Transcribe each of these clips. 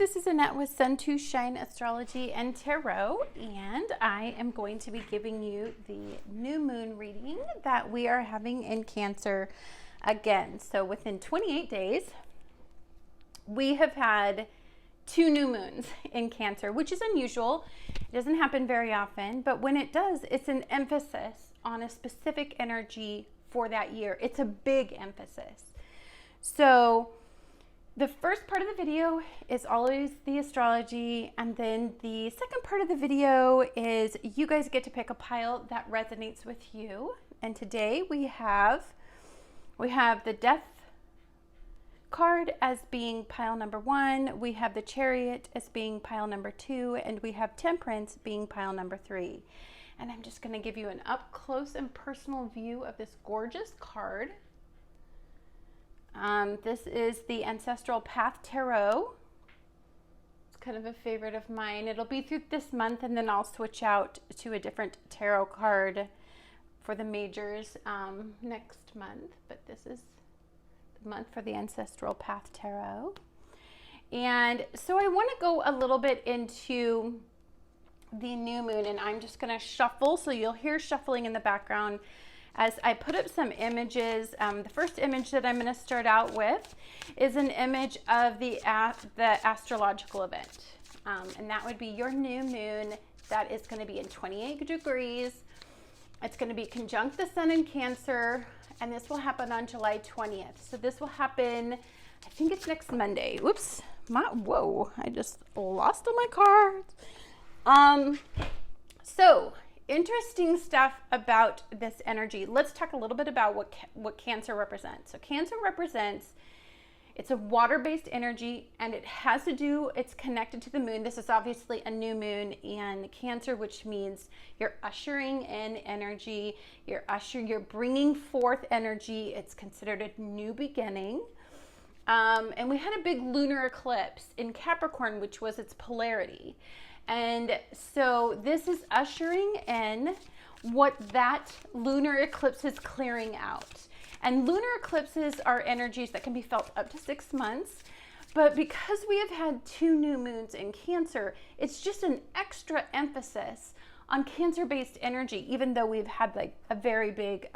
this is Annette with Sun to Shine Astrology and Tarot, and I am going to be giving you the new moon reading that we are having in Cancer again. So within 28 days, we have had 2 new moons in Cancer, which is unusual. It doesn't happen very often, but when it does, it's an emphasis on a specific energy for that year. It's a big emphasis. So the first part of the video is always the astrology, and then the second part of the video is you guys get to pick a pile that resonates with you. And today we have the Death card as being pile number 1, we have the Chariot as being pile number 2, and we have Temperance being pile number 3. And I'm just going to give you an up close and personal view of this gorgeous card. This is the Ancestral Path Tarot. It's kind of a favorite of mine. It'll be through this month, and then I'll switch out to a different tarot card for the majors next month. But this is the month for the Ancestral Path Tarot. And so I want to go a little bit into the new moon, and I'm just going to shuffle. So you'll hear shuffling in the background as I put up some images. The first image that I'm going to start out with is an image of the astrological event. And that would be your new moon that is going to be in 28 degrees. It's going to be conjunct the sun in Cancer, and this will happen on July 20th. So this will happen, I think it's next Monday. Whoops. Whoa, I just lost all my cards. So interesting stuff about this energy. Let's talk a little bit about what Cancer represents. So Cancer represents, it's a water-based energy, and it's connected to the moon. This is obviously a new moon in Cancer, which means you're ushering in energy, you're bringing forth energy. It's considered a new beginning. And we had a big lunar eclipse in Capricorn, which was its polarity. And so this is ushering in what that lunar eclipse is clearing out. And lunar eclipses are energies that can be felt up to 6 months. But because we have had 2 new moons in Cancer, it's just an extra emphasis on Cancer-based energy, even though we've had like a very big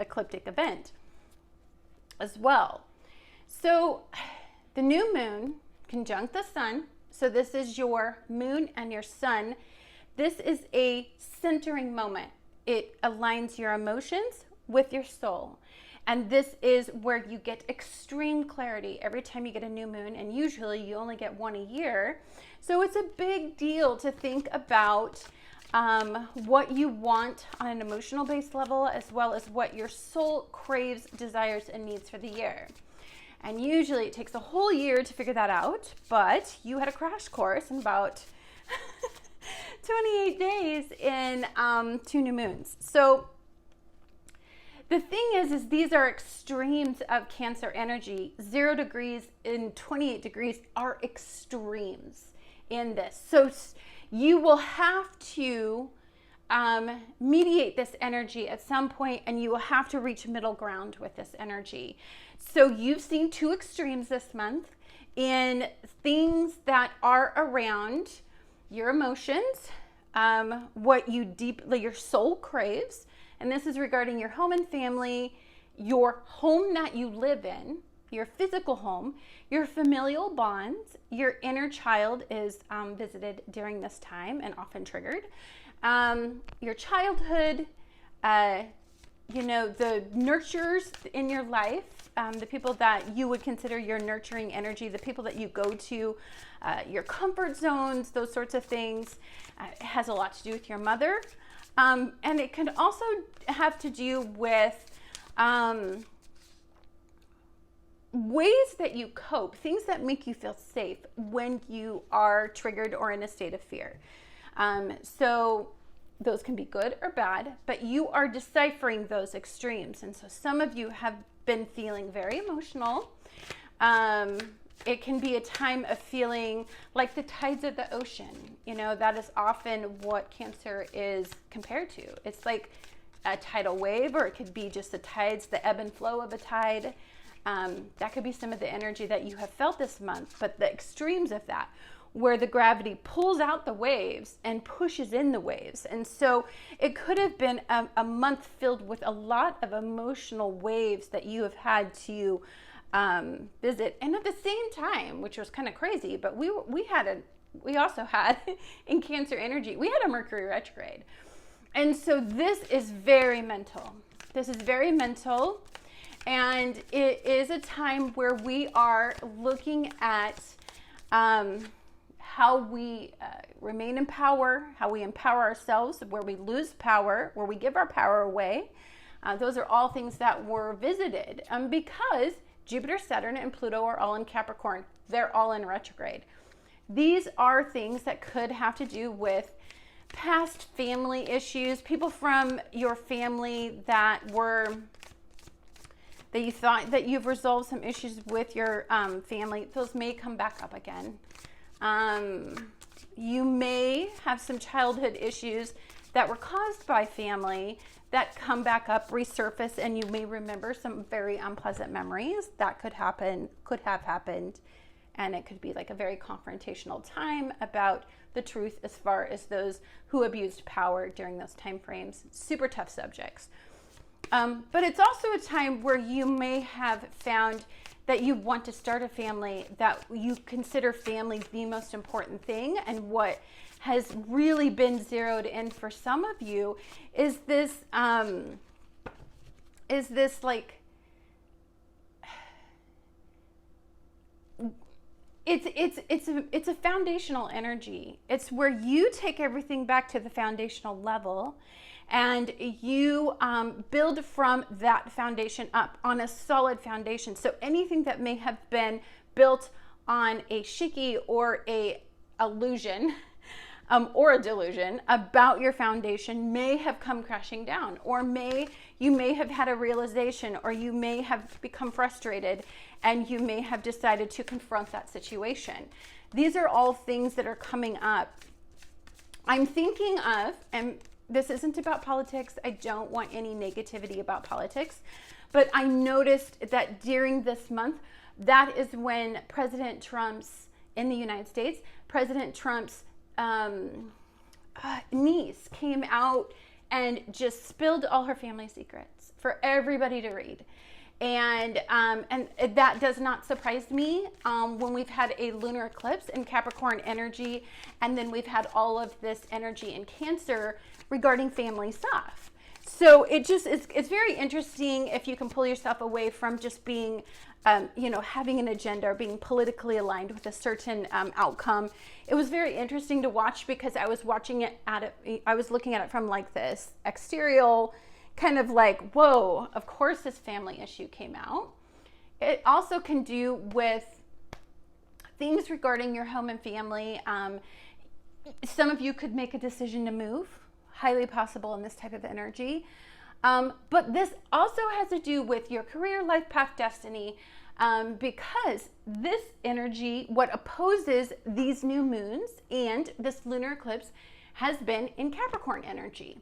ecliptic event as well. So the new moon conjunct the sun. So this is your moon and your sun. This is a centering moment. It aligns your emotions with your soul. And this is where you get extreme clarity every time you get a new moon. And usually you only get 1 a year. So it's a big deal to think about what you want on an emotional based level, as well as what your soul craves, desires, and needs for the year. And usually it takes a whole year to figure that out, but you had a crash course in about 28 days in 2 new moons. So the thing is these are extremes of Cancer energy. 0 degrees and 28 degrees are extremes in this. So you will have to mediate this energy at some point, and you will have to reach middle ground with this energy. So you've seen 2 extremes this month in things that are around your emotions, what your soul craves, and this is regarding your home and family, your home that you live in, your physical home, your familial bonds. Your inner child is visited during this time and often triggered. Your childhood, the nurturers in your life, the people that you would consider your nurturing energy, the people that you go to, your comfort zones, those sorts of things. It has a lot to do with your mother. And it can also have to do with ways that you cope, things that make you feel safe when you are triggered or in a state of fear. So those can be good or bad, but you are deciphering those extremes. And so some of you have been feeling very emotional. It can be a time of feeling like the tides of the ocean. That is often what Cancer is compared to. It's like a tidal wave, or it could be just the tides, the ebb and flow of a tide. That could be some of the energy that you have felt this month, but the extremes of that, where the gravity pulls out the waves and pushes in the waves. And so it could have been a month filled with a lot of emotional waves that you have had to visit. And at the same time, which was kind of crazy, but we also had in Cancer energy, we had a Mercury retrograde. And so this is very mental. This is very mental. And it is a time where we are looking at how we remain in power, how we empower ourselves, where we lose power, where we give our power away. Those are all things that were visited because Jupiter, Saturn, and Pluto are all in Capricorn. They're all in retrograde. These are things that could have to do with past family issues, people from your family that you thought that you've resolved some issues with your family. Those may come back up again. You may have some childhood issues that were caused by family that come back up, resurface, and you may remember some very unpleasant memories that could have happened. And it could be like a very confrontational time about the truth as far as those who abused power during those time frames. Super tough subjects. But it's also a time where you may have found that you want to start a family, that you consider family the most important thing. And what has really been zeroed in for some of you is this like, it's a foundational energy. It's where you take everything back to the foundational level and you build from that foundation up on a solid foundation. So anything that may have been built on a shaky or a illusion or a delusion about your foundation may have come crashing down, or you may have had a realization, or you may have become frustrated and you may have decided to confront that situation. These are all things that are coming up. I'm thinking of, and this isn't about politics, I don't want any negativity about politics, but I noticed that during this month, that is when President Trump's, in the United States, President Trump's niece came out and just spilled all her family secrets for everybody to read. And that does not surprise me when we've had a lunar eclipse in Capricorn energy, and then we've had all of this energy in Cancer regarding family stuff. So it's very interesting if you can pull yourself away from just being, having an agenda or being politically aligned with a certain outcome. It was very interesting to watch because I was looking at it from like this exterior kind of like, whoa, of course this family issue came out. It also can do with things regarding your home and family. Some of you could make a decision to move, highly possible in this type of energy. But this also has to do with your career, life path, destiny, because this energy, what opposes these new moons and this lunar eclipse, has been in Capricorn energy.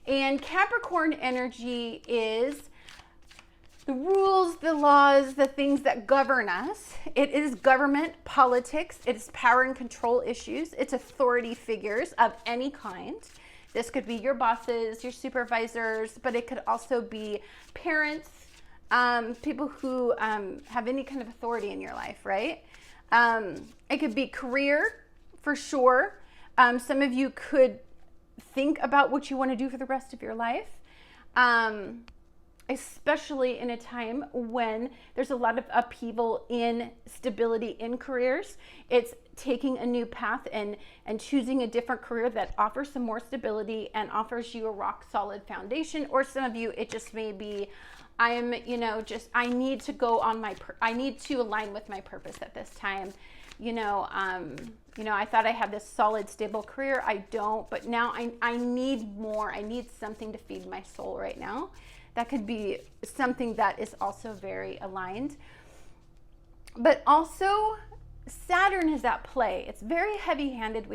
And Capricorn energy is the rules, the laws, the things that govern us. It is government, politics, it is power and control issues, it's authority figures of any kind. This could be your bosses, your supervisors, but it could also be parents, people who have any kind of authority in your life, right? It could be career, for sure. Some of you could think about what you want to do for the rest of your life, especially in a time when there's a lot of upheaval in stability in careers. It's taking a new path and choosing a different career that offers some more stability and offers you a rock solid foundation. Or some of you, it just may be, I need to go on I need to align with my purpose at this time. I thought I had this solid, stable career. I don't, but now I need more. I need something to feed my soul right now. That could be something that is also very aligned. But also, Saturn is at play. It's very heavy-handed.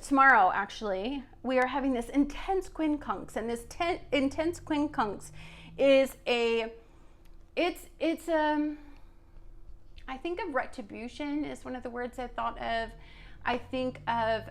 Tomorrow, actually, we are having this intense quincunx, and this intense quincunx is a it's I think of retribution is one of the words I thought of. I think of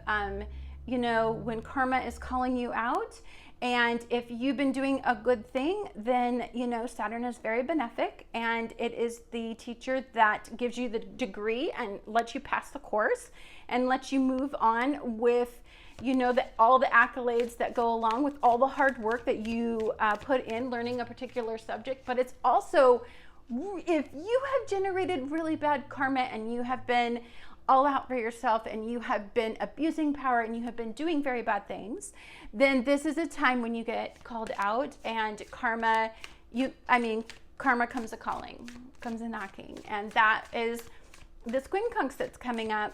you know, when karma is calling you out, and if you've been doing a good thing, then, you know, Saturn is very benefic, and it is the teacher that gives you the degree and lets you pass the course and lets you move on with, you know, all the accolades that go along with all the hard work that you put in learning a particular subject. But it's also, if you have generated really bad karma and you have been all out for yourself and you have been abusing power and you have been doing very bad things, then this is a time when you get called out, and karma comes a calling, comes a knocking, and that is this quincunx that's coming up,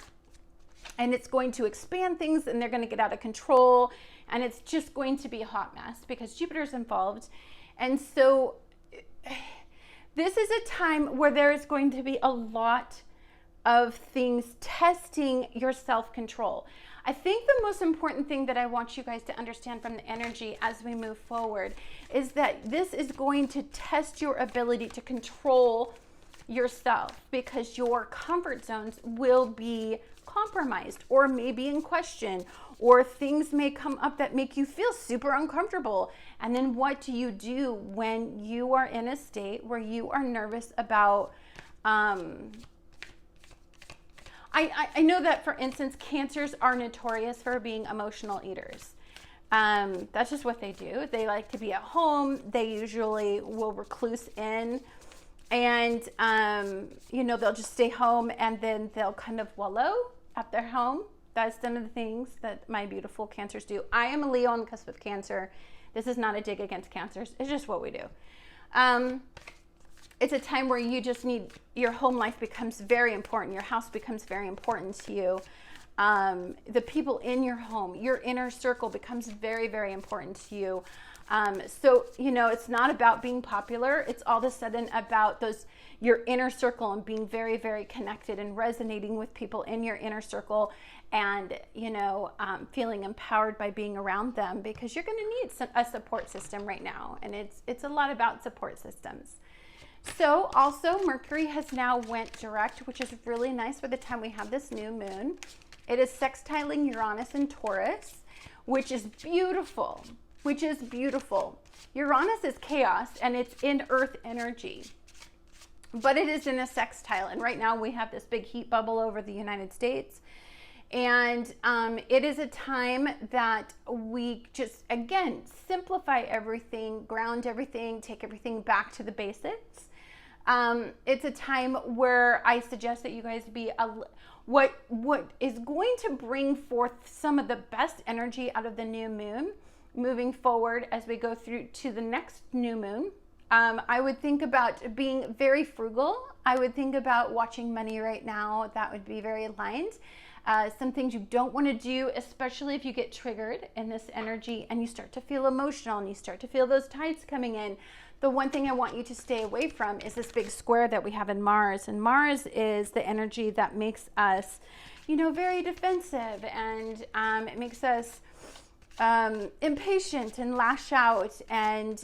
and it's going to expand things, and they're going to get out of control, and it's just going to be a hot mess because Jupiter's involved. And so this is a time where there is going to be a lot of things testing your self-control. I think the most important thing that I want you guys to understand from the energy as we move forward is that this is going to test your ability to control yourself, because your comfort zones will be compromised or maybe in question, or things may come up that make you feel super uncomfortable. And then what do you do when you are in a state where you are nervous about I know that, for instance, Cancers are notorious for being emotional eaters. That's just what they do. They like to be at home. They usually will recluse in, and you know, they'll just stay home, and then they'll kind of wallow at their home. That's one of the things that my beautiful Cancers do. I am a Leo on the cusp of Cancer. This is not a dig against Cancers. It's just what we do. It's a time where you just need, your home life becomes very important. Your house becomes very important to you. The people in your home, your inner circle becomes very, very important to you. So, you know, it's not about being popular. It's all of a sudden about your inner circle, and being very, very connected and resonating with people in your inner circle, and, you know, feeling empowered by being around them, because you're going to need a support system right now. And it's a lot about support systems. So also Mercury has now went direct, which is really nice for the time we have this new moon. It is sextiling Uranus and Taurus, which is beautiful, Uranus is chaos, and it's in Earth energy, but it is in a sextile. And right now we have this big heat bubble over the United States. And it is a time that we just, again, simplify everything, ground everything, take everything back to the basics. It's a time where I suggest that you guys be what is going to bring forth some of the best energy out of the new moon moving forward as we go through to the next new moon. I would think about being very frugal. I would think about watching money right now. That would be very aligned. Some things you don't want to do, especially if you get triggered in this energy and you start to feel emotional and you start to feel those tides coming in. The one thing I want you to stay away from is this big square that we have in Mars. And Mars is the energy that makes us, you know, very defensive, and it makes us impatient and lash out, and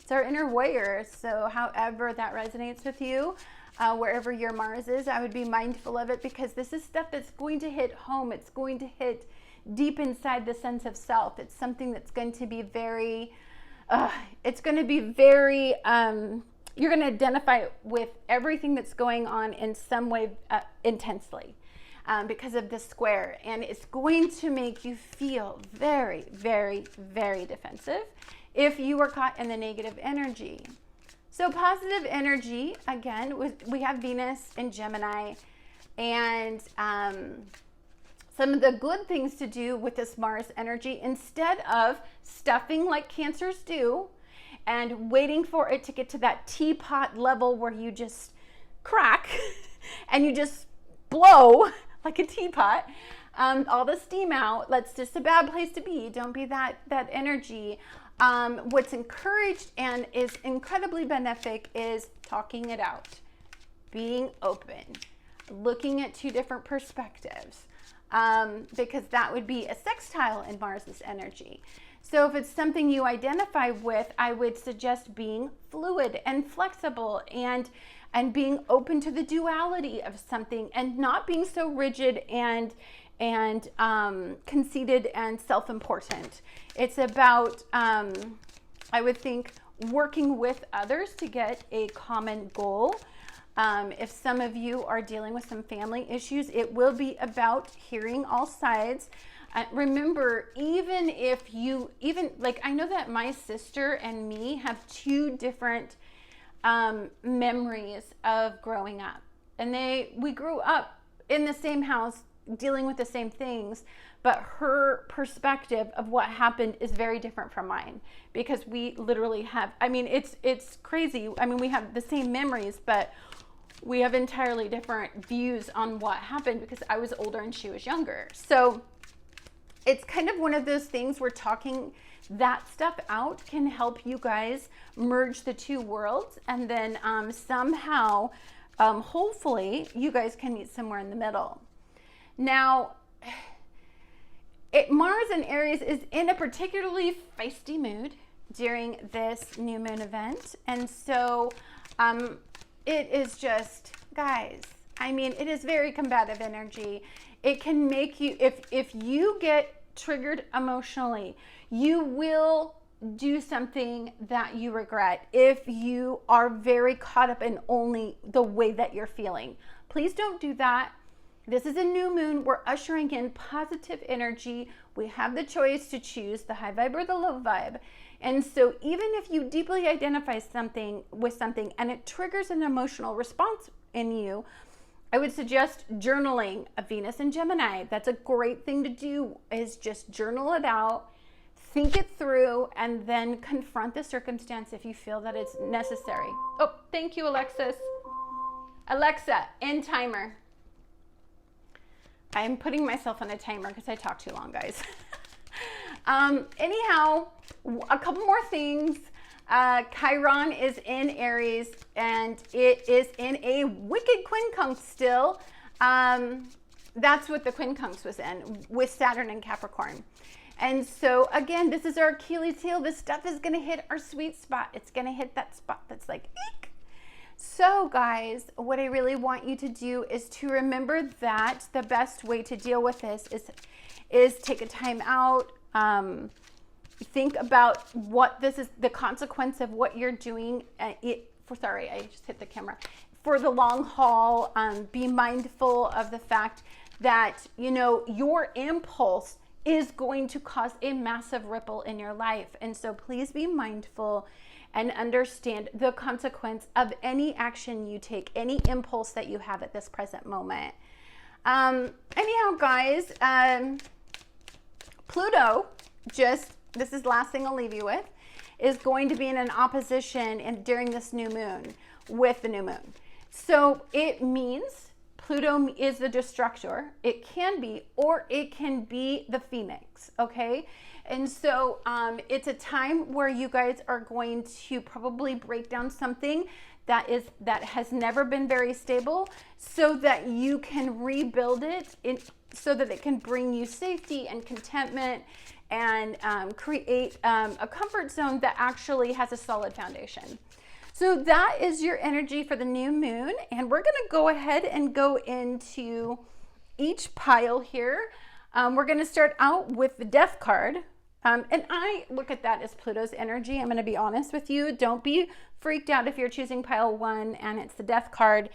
it's our inner warrior. So however that resonates with you, wherever your Mars is, I would be mindful of it, because this is stuff that's going to hit home. It's going to hit deep inside the sense of self. It's something that's going to be very, you're going to identify with everything that's going on in some way intensely because of the square. And it's going to make you feel very, very, very defensive if you are caught in the negative energy. So positive energy, again, we have Venus in Gemini, and some of the good things to do with this Mars energy, instead of stuffing like Cancers do and waiting for it to get to that teapot level where you just crack and you just blow like a teapot, all the steam out. That's just a bad place to be. Don't be that energy. What's encouraged and is incredibly benefic is talking it out, being open, looking at two different perspectives, because that would be a sextile in Mars's energy. So if it's something you identify with, I would suggest being fluid and flexible and being open to the duality of something and not being so rigid and conceited and self-important. It's about, I would think, working with others to get a common goal. If some of you are dealing with some family issues, it will be about hearing all sides. Remember, even if you, like, I know that my sister and me have two different memories of growing up. And we grew up in the same house, dealing with the same things, but her perspective of what happened is very different from mine, because we literally have, I mean, it's crazy. I mean, we have the same memories, but we have entirely different views on what happened because I was older and she was younger. So it's kind of one of those things where talking that stuff out can help you guys merge the two worlds, and then somehow, hopefully, you guys can meet somewhere in the middle. Now, Mars in Aries is in a particularly feisty mood during this new moon event, and so it is just, guys, I mean, it is very combative energy. It can make you, if you get triggered emotionally, you will do something that you regret if you are very caught up in only the way that you're feeling. Please don't do that. This is a new moon. We're ushering in positive energy. We have the choice to choose the high vibe or the low vibe. And so even if you deeply identify with something and it triggers an emotional response in you, I would suggest journaling a Venus and Gemini. That's a great thing to do, is just journal it out, think it through, and then confront the circumstance if you feel that it's necessary. Oh, thank you, Alexis. Alexa, end timer. I'm putting myself on a timer because I talk too long, guys. Anyhow, a couple more things. Chiron is in Aries, and it is in a wicked quincunx still. That's what the quincunx was in, with Saturn and Capricorn. And so again, this is our Achilles heel. This stuff is going to hit our sweet spot. It's going to hit that spot that's like, eek. So guys, what I really want you to do is to remember that the best way to deal with this is take a time out. Think about what this is, the consequence of what you're doing. Sorry, I just hit the camera. For the long haul, be mindful of the fact that, you know, your impulse is going to cause a massive ripple in your life. And so please be mindful and understand the consequence of any action you take, any impulse that you have at this present moment. Anyhow, guys, Pluto, this is the last thing I'll leave you with, is going to be in an opposition during this new moon with the new moon. So it means Pluto is the destructor. It can be, or it can be the phoenix, okay? And so it's a time where you guys are going to probably break down something that has never been very stable, so that you can rebuild it so that it can bring you safety and contentment and create a comfort zone that actually has a solid foundation. So that is your energy for the new moon. And we're going to go ahead and go into each pile here. We're going to start out with the death card. And I look at that as Pluto's energy. I'm going to be honest with you. Don't be freaked out if you're choosing pile 1 and it's the death card.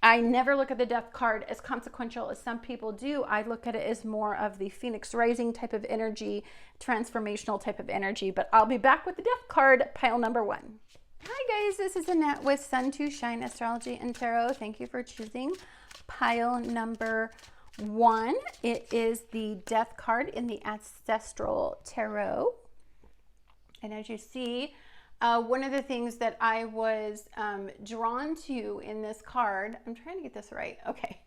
I never look at the death card as consequential as some people do. I look at it as more of the Phoenix Rising type of energy, transformational type of energy. But I'll be back with the death card, pile number 1. Hi guys, this is Annette with Sun to Shine Astrology and Tarot. Thank you for choosing pile number 1. It is the death card in the Ancestral Tarot. And as you see, one of the things that I was drawn to in this card, I'm trying to get this right. Okay.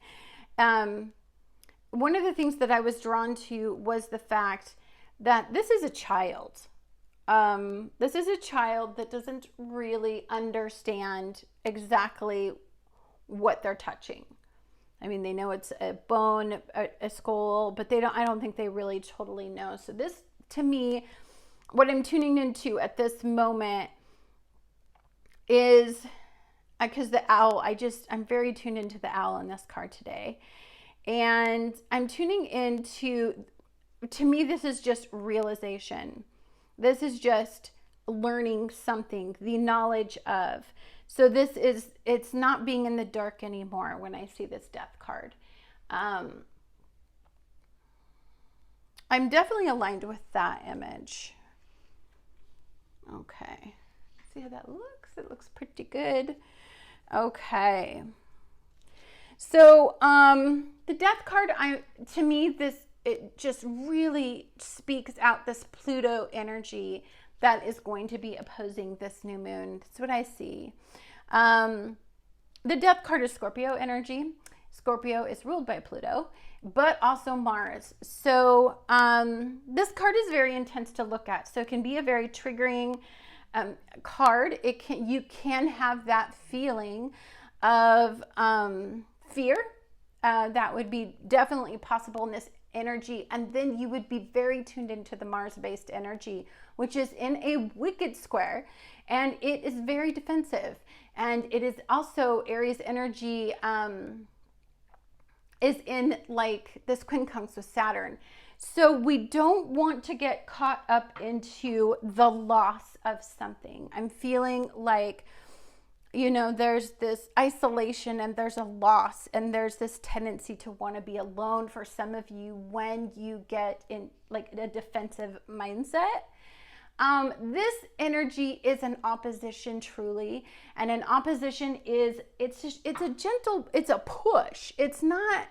One of the things that I was drawn to was the fact that this is a child. This is a child that doesn't really understand exactly what they're touching. I mean, they know it's a bone, a skull, but I don't think they really totally know. So this, to me, what I'm tuning into at this moment is, because the owl, I'm very tuned into the owl in this card today. And I'm tuning into, to me, this is just realization. This is just learning something, the knowledge of. So it's not being in the dark anymore when I see this death card. I'm definitely aligned with that image. Okay. See how that looks? It looks pretty good. Okay. So, the death card, to me, it just really speaks out this Pluto energy that is going to be opposing this new moon. That's what I see. The death card is Scorpio energy. Scorpio is ruled by Pluto, but also Mars. So, this card is very intense to look at. So it can be a very triggering card. You can have that feeling of fear. That would be definitely possible in this energy. And then you would be very tuned into the Mars-based energy, which is in a wicked square. And it is very defensive. And it is also Aries energy is in like this quincunx with Saturn. So we don't want to get caught up into the loss of something. I'm feeling like, there's this isolation and there's a loss and there's this tendency to want to be alone for some of you when you get in like a defensive mindset. This energy is an opposition truly, and an opposition is, it's a push. It's not,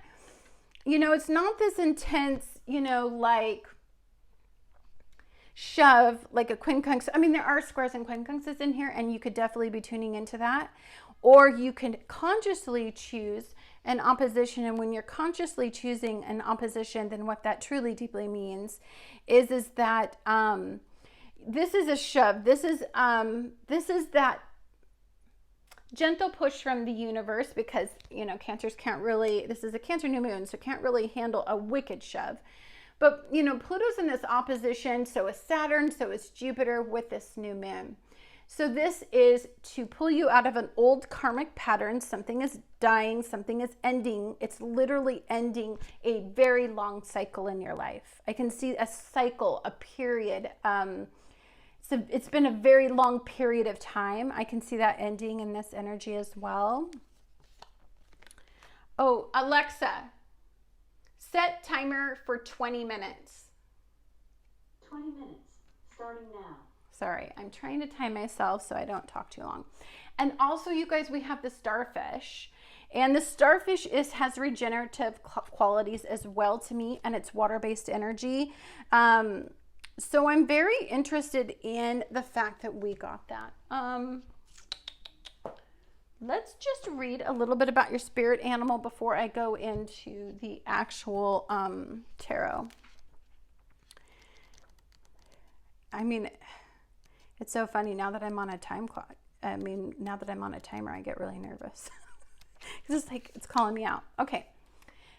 it's not this intense, like shove, like a quincunx. I mean, there are squares and quincunxes in here, and you could definitely be tuning into that. Or you can consciously choose an opposition. And when you're consciously choosing an opposition, then what that truly deeply means is that this is a shove. This is that gentle push from the universe, because Cancers can't really, this is a Cancer new moon, so can't really handle a wicked shove. But Pluto's in this opposition, so is Saturn, so is Jupiter with this new moon. So this is to pull you out of an old karmic pattern. Something is dying, something is ending. It's literally ending a very long cycle in your life. I can see a cycle, a period. So it's been a very long period of time. I can see that ending in this energy as well. Oh, Alexa, set timer for 20 minutes. 20 minutes, starting now. Sorry, I'm trying to time myself so I don't talk too long. And also, you guys, we have the starfish. And the starfish has regenerative qualities as well to me, and it's water-based energy. So I'm very interested in the fact that we got that. Let's just read a little bit about your spirit animal before I go into the actual tarot. I mean, it's so funny now that I'm on a time clock. Now that I'm on a timer, I get really nervous. It's like it's calling me out. Okay.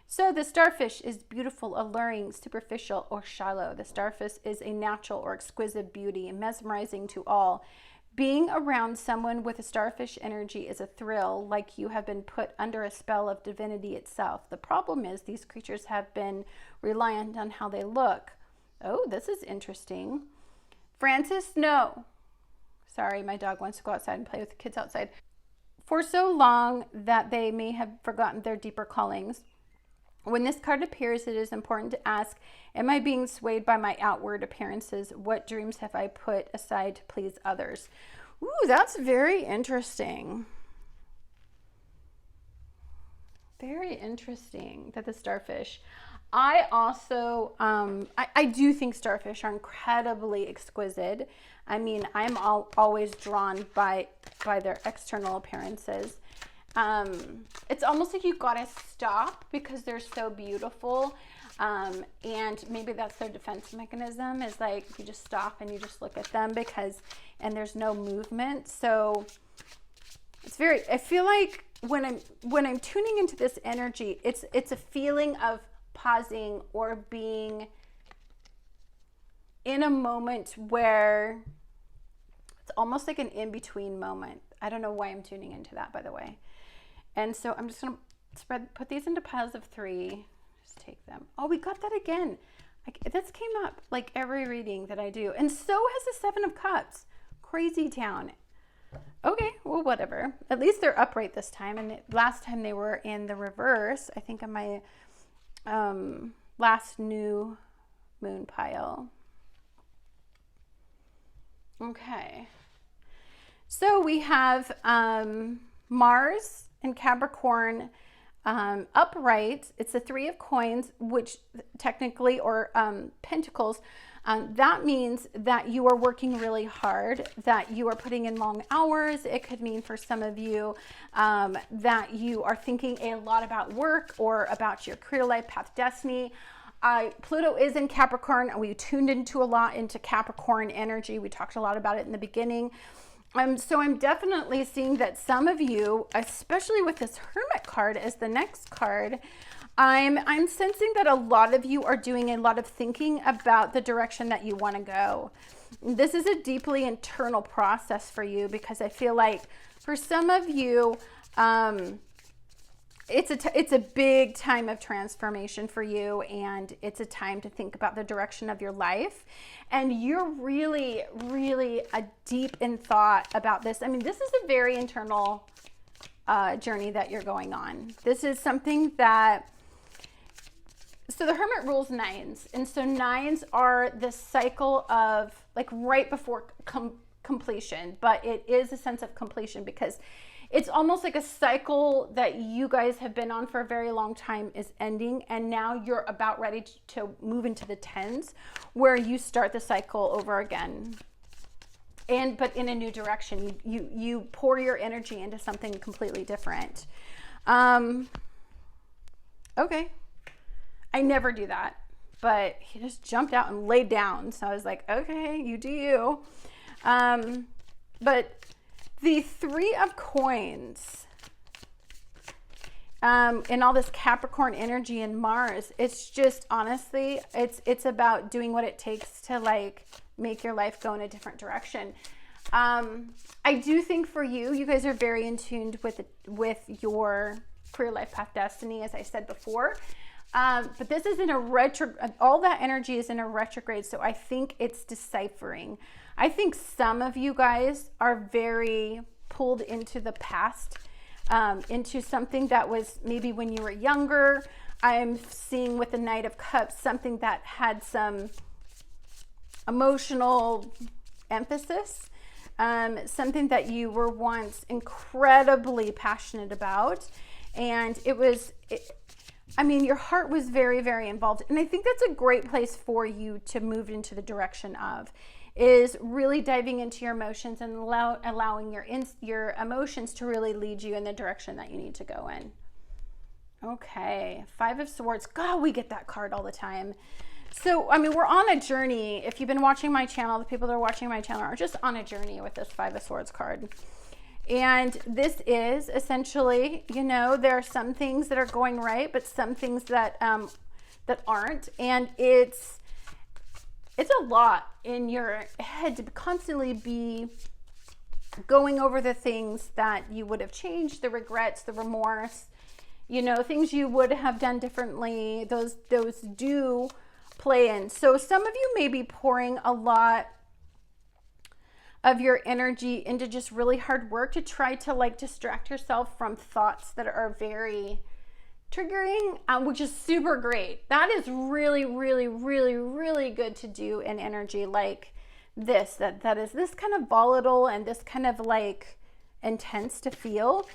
So the starfish is beautiful, alluring, superficial, or shallow. The starfish is a natural or exquisite beauty, mesmerizing to all. Being around someone with a starfish energy is a thrill, like you have been put under a spell of divinity itself. The problem is these creatures have been reliant on how they look. Oh, this is interesting. Francis, no. Sorry, my dog wants to go outside and play with the kids outside. For so long that they may have forgotten their deeper callings. When this card appears, it is important to ask, am I being swayed by my outward appearances? What dreams have I put aside to please others? Ooh, that's very interesting. Very interesting that the starfish. I also, I do think starfish are incredibly exquisite. I mean, I'm always drawn by their external appearances. It's almost like you've got to stop because they're so beautiful. And maybe that's their defense mechanism, is like you just stop and you just look at them and there's no movement. So I feel like when I'm tuning into this energy, it's a feeling of pausing or being in a moment where it's almost like an in-between moment. I don't know why I'm tuning into that, by the way. And so I'm just going to put these into piles of 3. Just take them. Oh, we got that again. This came up like every reading that I do. And so has the 7 of Cups. Crazy town. Okay, well, whatever. At least they're upright this time. And last time they were in the reverse, I think on my last new moon pile. Okay. So we have Mars in Capricorn upright. It's the 3 of coins, which technically, or pentacles. That means that you are working really hard, that you are putting in long hours. It could mean for some of you that you are thinking a lot about work or about your career life, path, destiny. Pluto is in Capricorn. We tuned into a lot into Capricorn energy. We talked a lot about it in the beginning. So I'm definitely seeing that some of you, especially with this Hermit card as the next card, I'm sensing that a lot of you are doing a lot of thinking about the direction that you want to go. This is a deeply internal process for you, because I feel like for some of you, it's a big time of transformation for you, and it's a time to think about the direction of your life. And you're really, really deep in thought about this. I mean, this is a very internal journey that you're going on. This is something that, so the Hermit rules 9s. And so 9s are the cycle of like right before completion, but it is a sense of completion because it's almost like a cycle that you guys have been on for a very long time is ending, and now you're about ready to move into the 10s, where you start the cycle over again. But in a new direction, you pour your energy into something completely different. Okay, I never do that, but he just jumped out and laid down, so I was like, okay, you do you. But the 3 of coins, and all this Capricorn energy and Mars, it's just, honestly, it's about doing what it takes to like make your life go in a different direction. I do think for you guys are very in tune with your career, life, path, destiny, as I said before. But this is in a retrograde. All that energy is in a retrograde, so I think it's deciphering. I think some of you guys are very pulled into the past, into something that was maybe when you were younger. I'm seeing with the Knight of Cups something that had some emotional emphasis, something that you were once incredibly passionate about, and I mean, your heart was very, very involved. And I think that's a great place for you to move into the direction of, is really diving into your emotions and allowing your emotions to really lead you in the direction that you need to go in. Okay, 5 of Swords. God, we get that card all the time. So, I mean, we're on a journey. If you've been watching my channel, the people that are watching my channel are just on a journey with this 5 of Swords card. And this is essentially, you know, there are some things that are going right, but some things that that aren't. And it's a lot in your head to constantly be going over the things that you would have changed, the regrets, the remorse, you know, things you would have done differently. Those do play in. So some of you may be pouring a lot of your energy into just really hard work to try to like distract yourself from thoughts that are very triggering, which is super great. That is really, really, really, really good to do in energy like this, that is this kind of volatile and this kind of like intense to feel.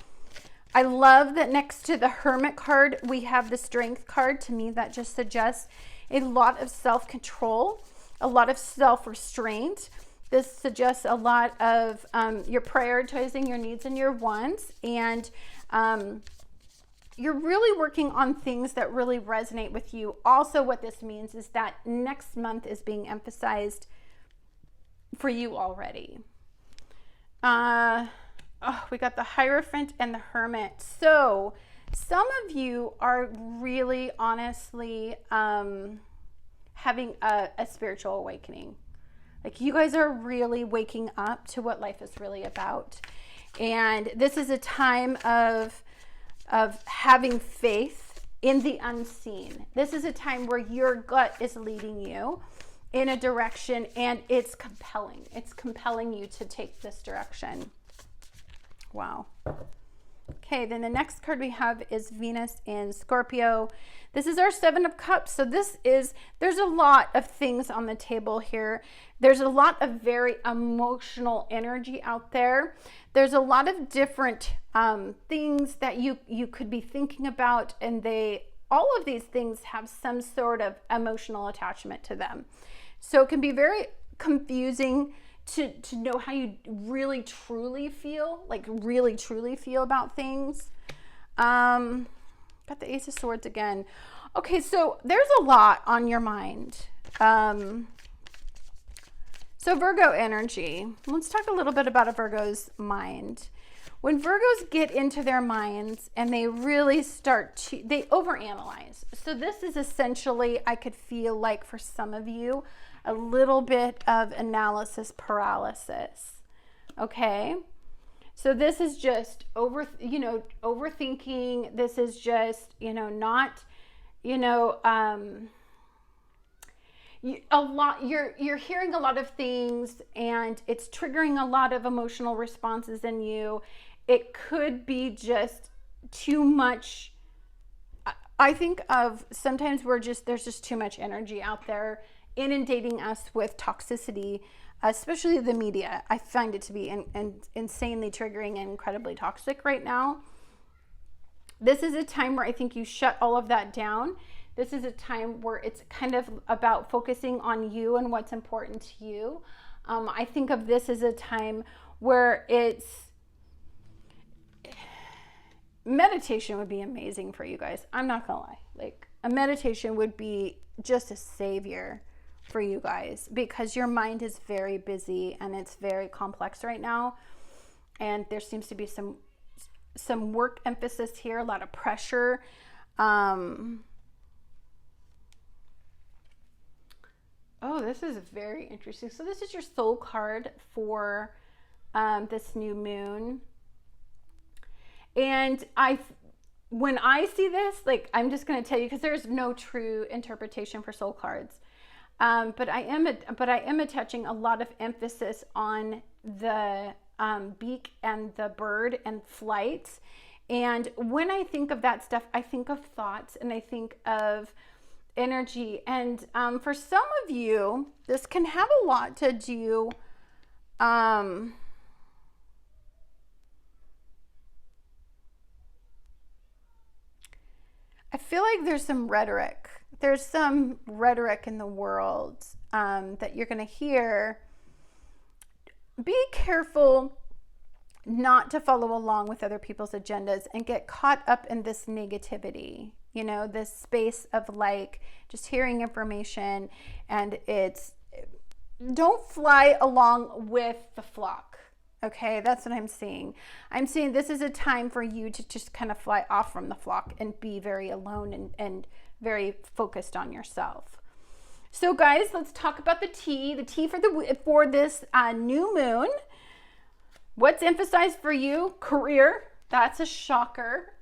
I love that next to the Hermit card, we have the Strength card. To me, that just suggests a lot of self-control, a lot of self-restraint. This suggests a lot of you're prioritizing your needs and your wants, and you're really working on things that really resonate with you. Also, what this means is that next month is being emphasized for you already. We got the Hierophant and the Hermit. So some of you are really honestly having a spiritual awakening. Like, you guys are really waking up to what life is really about. And this is a time of having faith in the unseen. This is a time where your gut is leading you in a direction, and it's compelling. It's compelling you to take this direction. Wow. Okay, then the next card we have is Venus in Scorpio. This is our Seven of Cups. So there's a lot of things on the table here. There's a lot of very emotional energy out there. There's a lot of different things that you could be thinking about, and all of these things have some sort of emotional attachment to them. So it can be very confusing to know how you really truly feel, like really truly feel about things. Got the Ace of Swords again. Okay, so there's a lot on your mind. So Virgo energy. Let's talk a little bit about a Virgo's mind. When Virgos get into their minds and they really they overanalyze. So this is essentially, I could feel like for some of you, a little bit of analysis paralysis. Okay? So this is just overthinking. This is just, not, you're hearing a lot of things, and it's triggering a lot of emotional responses in you. It could be just too much. I think of sometimes there's just too much energy out there inundating us with toxicity, especially the media. I find it to be insanely triggering and incredibly toxic right now. This is a time where I think you shut all of that down. This is a time where it's kind of about focusing on you and what's important to you. I think of this as a time where meditation would be amazing for you guys. I'm not gonna lie. Like, a meditation would be just a savior for you guys, because your mind is very busy and it's very complex right now. And there seems to be some work emphasis here, a lot of pressure. Oh, this is very interesting. So this is your soul card for this new moon. And when I see this, like, I'm just going to tell you, because there's no true interpretation for soul cards. But I am attaching a lot of emphasis on the beak and the bird and flight. And when I think of that stuff, I think of thoughts and I think of energy. And for some of you, this can have a lot to do. I feel like there's some rhetoric. There's some rhetoric in the world that you're going to hear. Be careful not to follow along with other people's agendas and get caught up in this negativity, this space of like just hearing information, and don't fly along with the flock. Okay, that's what I'm seeing. I'm seeing this is a time for you to just kind of fly off from the flock and be very alone and very focused on yourself. So guys, let's talk about the tea. The tea for this new moon. What's emphasized for you? Career. That's a shocker.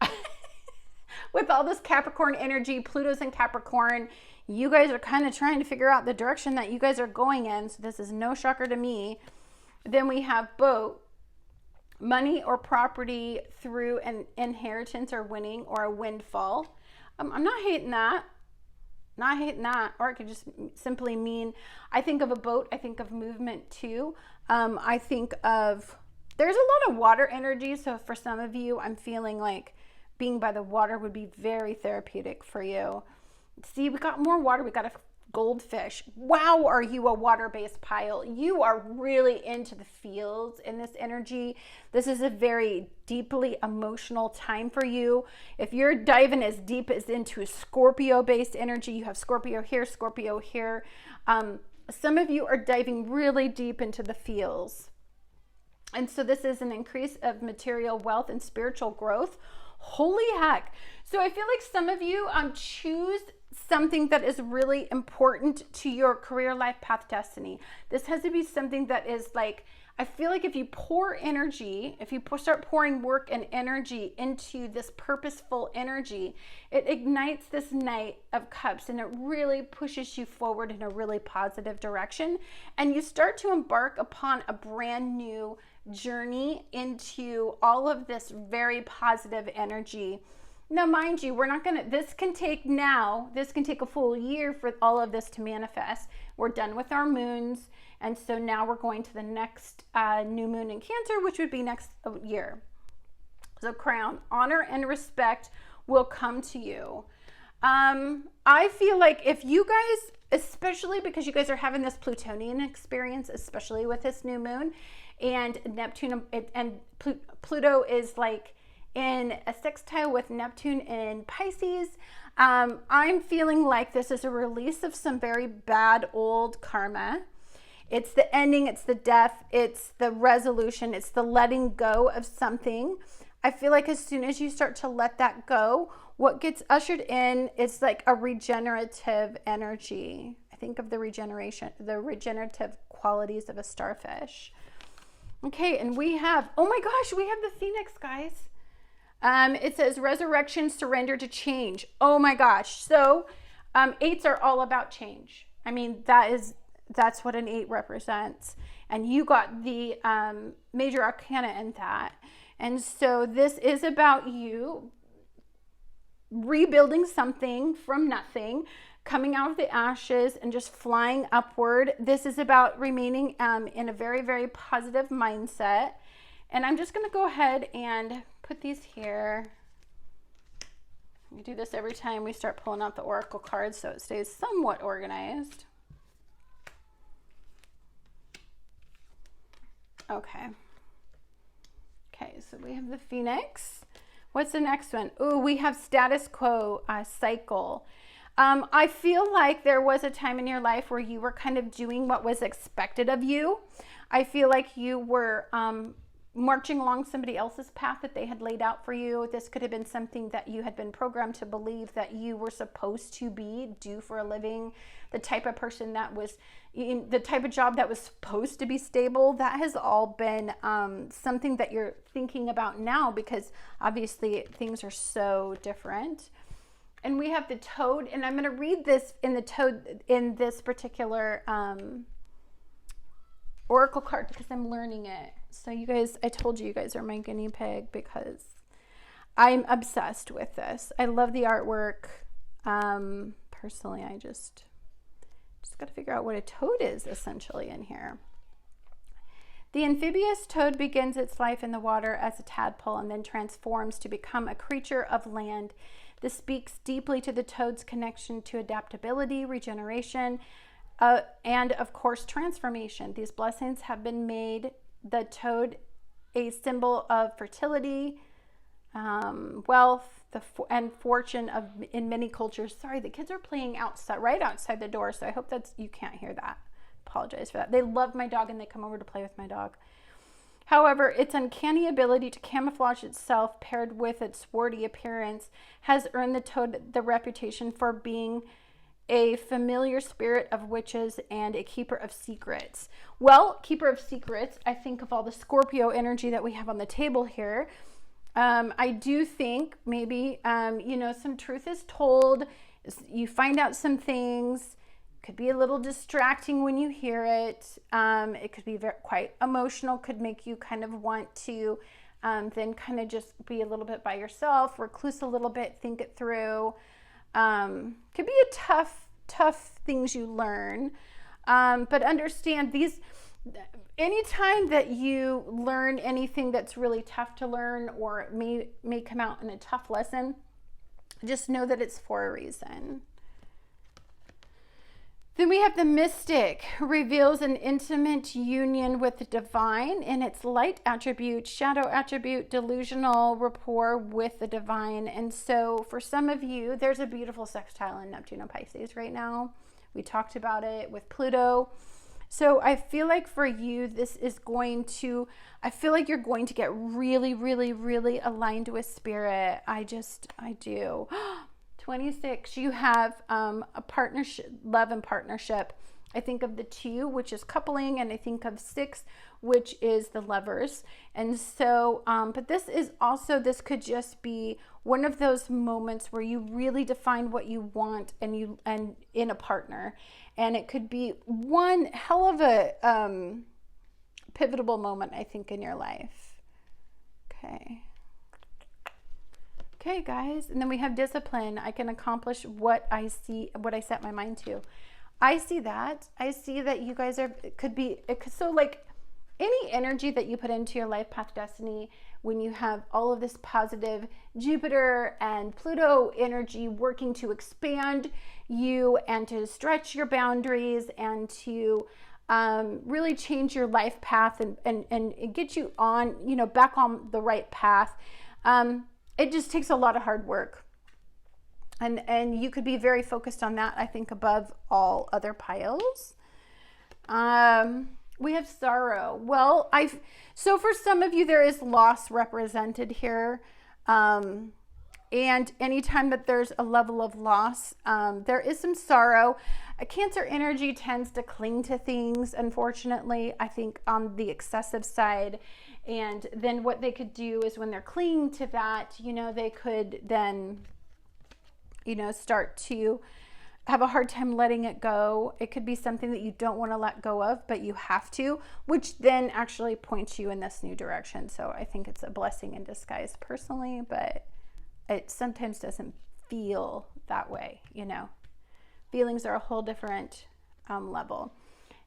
With all this Capricorn energy, Pluto's in Capricorn, you guys are kind of trying to figure out the direction that you guys are going in. So this is no shocker to me. Then we have boat, money or property through an inheritance or winning or a windfall. I'm not hating that. Or it could just simply mean, I think of a boat, I think of movement too. I think of, there's a lot of water energy. So for some of you, I'm feeling like being by the water would be very therapeutic for you. See, we got more water. We got a goldfish. Wow, are you a water-based pile? You are really into the feels in this energy. This is a very deeply emotional time for you. If you're diving as deep as into a Scorpio-based energy, you have Scorpio here, Scorpio here. Some of you are diving really deep into the feels. And so this is an increase of material wealth and spiritual growth. Holy heck. So I feel like some of you choose something that is really important to your career, life, path, destiny. This has to be something that is like, I feel like if you pour energy, if you start pouring work and energy into this purposeful energy, it ignites this Knight of Cups and it really pushes you forward in a really positive direction. And you start to embark upon a brand new journey into all of this very positive energy. Now, mind you, we're not going to, this can take a full year for all of this to manifest. We're done with our moons. And so now we're going to the next new moon in Cancer, which would be next year. So crown, honor and respect will come to you. I feel like if you guys, especially because you guys are having this Plutonian experience, especially with this new moon, and Neptune and Pluto is like in a sextile with Neptune in Pisces, I'm feeling like this is a release of some very bad old karma. It's the ending, it's the death, it's the resolution, it's the letting go of something. I feel like as soon as you start to let that go, what gets ushered in is like a regenerative energy. I think of the regenerative qualities of a starfish. Okay, and we have, oh my gosh, we have the Phoenix, guys. It says resurrection, surrender to change. Oh my gosh. So 8s are all about change. I mean, that's what an 8 represents. And you got the major arcana in that. And so this is about you rebuilding something from nothing, coming out of the ashes and just flying upward. This is about remaining in a very, very positive mindset. And I'm just going to go ahead and put these here. We do this every time we start pulling out the oracle cards so it stays somewhat organized. Okay. Okay, so we have the Phoenix. What's the next one? Oh, we have status quo cycle. I feel like there was a time in your life where you were kind of doing what was expected of you. I feel like you were marching along somebody else's path that they had laid out for you. This could have been something that you had been programmed to believe that you were supposed to do for a living, the type of person that was, the type of job that was supposed to be stable. That has all been something that you're thinking about now because obviously things are so different. And we have the Toad, and I'm going to read this in the Toad in this particular oracle card because I'm learning it. So you guys, I told you guys are my guinea pig because I'm obsessed with this. I love the artwork. Personally, I just got to figure out what a toad is essentially in here. The amphibious toad begins its life in the water as a tadpole and then transforms to become a creature of land. This speaks deeply to the toad's connection to adaptability, regeneration, and of course transformation. These blessings have been made the toad a symbol of fertility, wealth, and fortune in many cultures. Sorry, the kids are playing outside, right outside the door, so I hope you can't hear that. Apologize for that. They love my dog and they come over to play with my dog. However, its uncanny ability to camouflage itself paired with its warty appearance has earned the toad the reputation for being a familiar spirit of witches and a keeper of secrets. Well, keeper of secrets, I think of all the Scorpio energy that we have on the table here. I do think maybe, some truth is told. You find out some things. Could be a little distracting when you hear it. It could be quite emotional, could make you kind of want to then kind of just be a little bit by yourself, recluse a little bit, think it through. Could be a tough things you learn. But understand anytime that you learn anything that's really tough to learn or may come out in a tough lesson, just know that it's for a reason. Then we have the mystic, who reveals an intimate union with the divine in its light attribute, shadow attribute, delusional rapport with the divine. And so for some of you, there's a beautiful sextile in Neptune and Pisces right now. We talked about it with Pluto. So I feel like for you, I feel like you're going to get really, really, really aligned with spirit. I do. 26, you have a partnership, love and partnership. I think of the 2, which is coupling, and I think of 6, which is the lovers. And so, but this is also, this could just be one of those moments where you really define what you want and in a partner. And it could be one hell of a pivotal moment, I think, in your life. Okay, guys. And then we have discipline. I can accomplish what I see, what I set my mind to. I see that. I see that you guys so like any energy that you put into your life path destiny, when you have all of this positive Jupiter and Pluto energy working to expand you and to stretch your boundaries and to really change your life path and get you on, back on the right path. It just takes a lot of hard work. And you could be very focused on that, I think, above all other piles. We have sorrow. Well, so for some of you, there is loss represented here. And anytime that there's a level of loss, there is some sorrow. Cancer energy tends to cling to things, unfortunately, I think on the excessive side. And then what they could do is when they're clinging to that, they could then start to have a hard time letting it go. It could be something that you don't want to let go of, but you have to, which then actually points you in this new direction. So I think it's a blessing in disguise personally, but it sometimes doesn't feel that way, Feelings are a whole different level.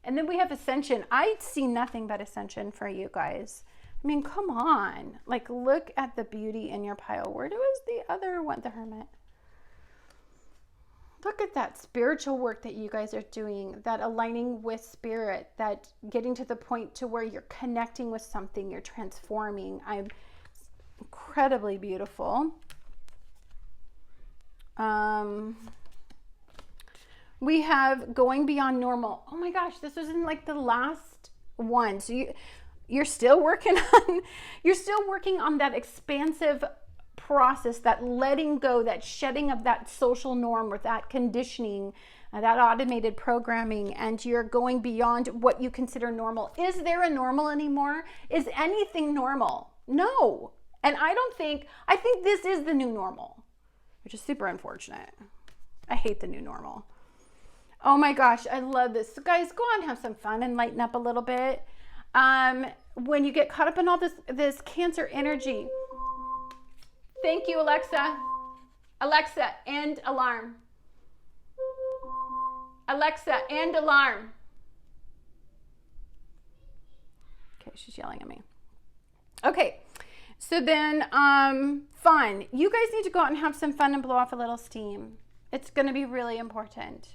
And then we have ascension. I see nothing but ascension for you guys. I mean, come on. Like, look at the beauty in your pile. Where was the other one? The Hermit. Look at that spiritual work that you guys are doing, that aligning with spirit, that getting to the point to where you're connecting with something, you're transforming. I'm incredibly beautiful. We have going beyond normal. Oh my gosh, this was in like the last one. So you're still working on that expansive process, that letting go, that shedding of that social norm or that conditioning, that automated programming, and you're going beyond what you consider normal. Is there a normal anymore? Is anything normal? No. And I think this is the new normal, which is super unfortunate. I hate the new normal. Oh my gosh, I love this. So guys, go on, have some fun and lighten up a little bit. When you get caught up in all this Cancer energy. Thank you, Alexa. Alexa, end alarm. Alexa, end alarm. Okay, she's yelling at me. Okay, so then fun. You guys need to go out and have some fun and blow off a little steam. It's going to be really important.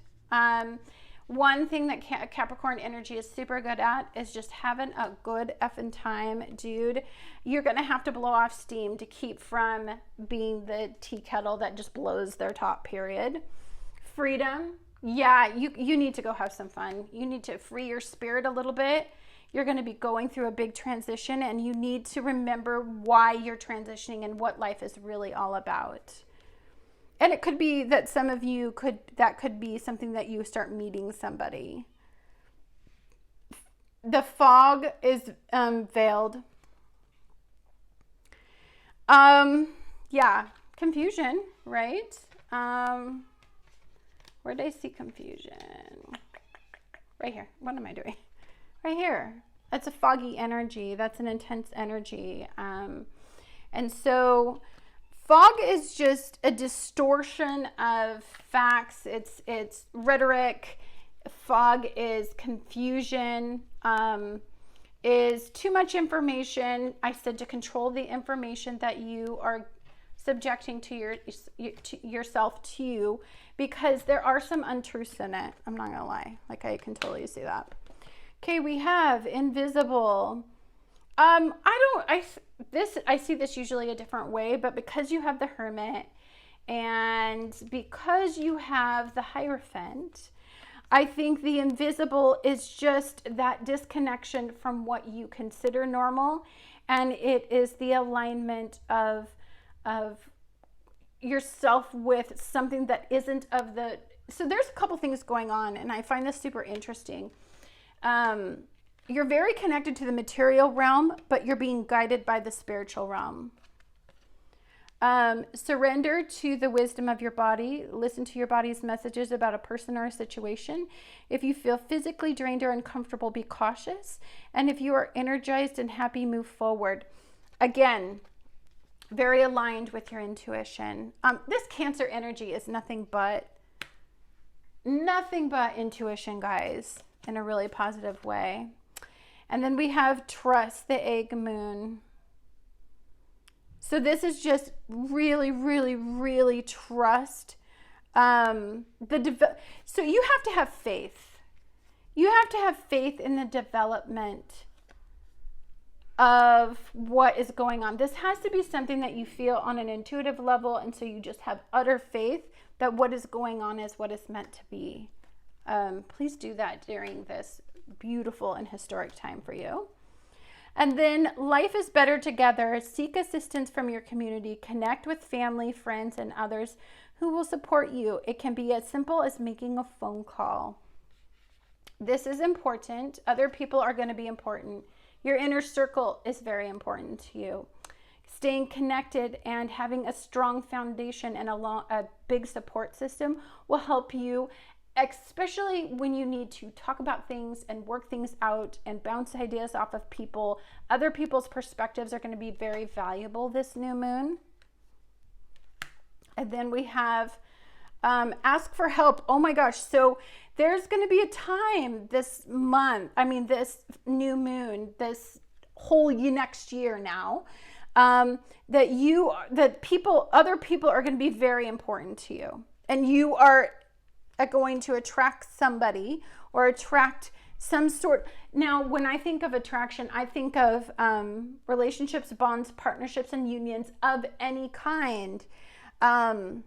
One thing that Capricorn energy is super good at is just having a good effing time, dude. You're going to have to blow off steam to keep from being the tea kettle that just blows their top, period. Freedom. Yeah, you need to go have some fun. You need to free your spirit a little bit. You're going to be going through a big transition, and you need to remember why you're transitioning and what life is really all about. And it could be that some of you that could be something that you start meeting somebody. The fog is veiled. Yeah, confusion, right? Where did I see confusion? Right here. What am I doing? Right here. That's a foggy energy. That's an intense energy. And so fog is just a distortion of facts. It's rhetoric. Fog is confusion, is too much information. I said to control the information that you are subjecting to yourself to, because there are some untruths in it. I'm not gonna lie. Like, I can totally see that. Okay, we have invisible. I see this usually a different way, but because you have the Hermit and because you have the Hierophant, I think the invisible is just that disconnection from what you consider normal, and it is the alignment of yourself with something that isn't of the, so there's a couple things going on, and I find this super interesting. You're very connected to the material realm, but you're being guided by the spiritual realm. Surrender to the wisdom of your body. Listen to your body's messages about a person or a situation. If you feel physically drained or uncomfortable, be cautious. And if you are energized and happy, move forward. Again, very aligned with your intuition. This Cancer energy is nothing but intuition, guys, in a really positive way. And then we have trust, the egg moon. So this is just really, really, really trust. So you have to have faith. You have to have faith in the development of what is going on. This has to be something that you feel on an intuitive level, and so you just have utter faith that what is going on is what is meant to be. Please do that during this beautiful and historic time for you. And then life is better together. Seek assistance from your community. Connect with family, friends, and others who will support you. It can be as simple as making a phone call. This is important. Other people are going to be important. Your inner circle is very important to you. Staying connected and having a strong foundation and a big support system will help you, especially when you need to talk about things and work things out and bounce ideas off of people. Other people's perspectives are going to be very valuable this new moon. And then we have ask for help. Oh my gosh. So there's going to be a time this month, this new moon, this whole next year now, other people are going to be very important to you. And you are going to attract somebody or attract some sort. Now, when I think of attraction, I think of relationships, bonds, partnerships, and unions of any kind, of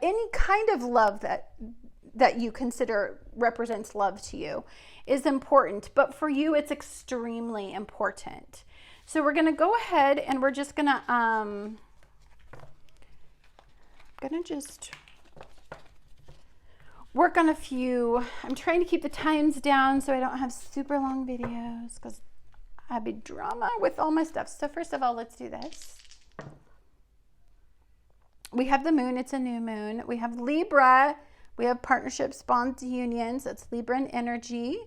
any kind of love that you consider represents love to you is important. But for you, it's extremely important. So we're going to go ahead and we're just going to, just work on a few. I'm trying to keep the times down so I don't have super long videos because I'd be drama with all my stuff. So first of all, let's do this. We have the moon. It's a new moon. We have Libra. We have partnerships, bonds, unions. That's Libran energy.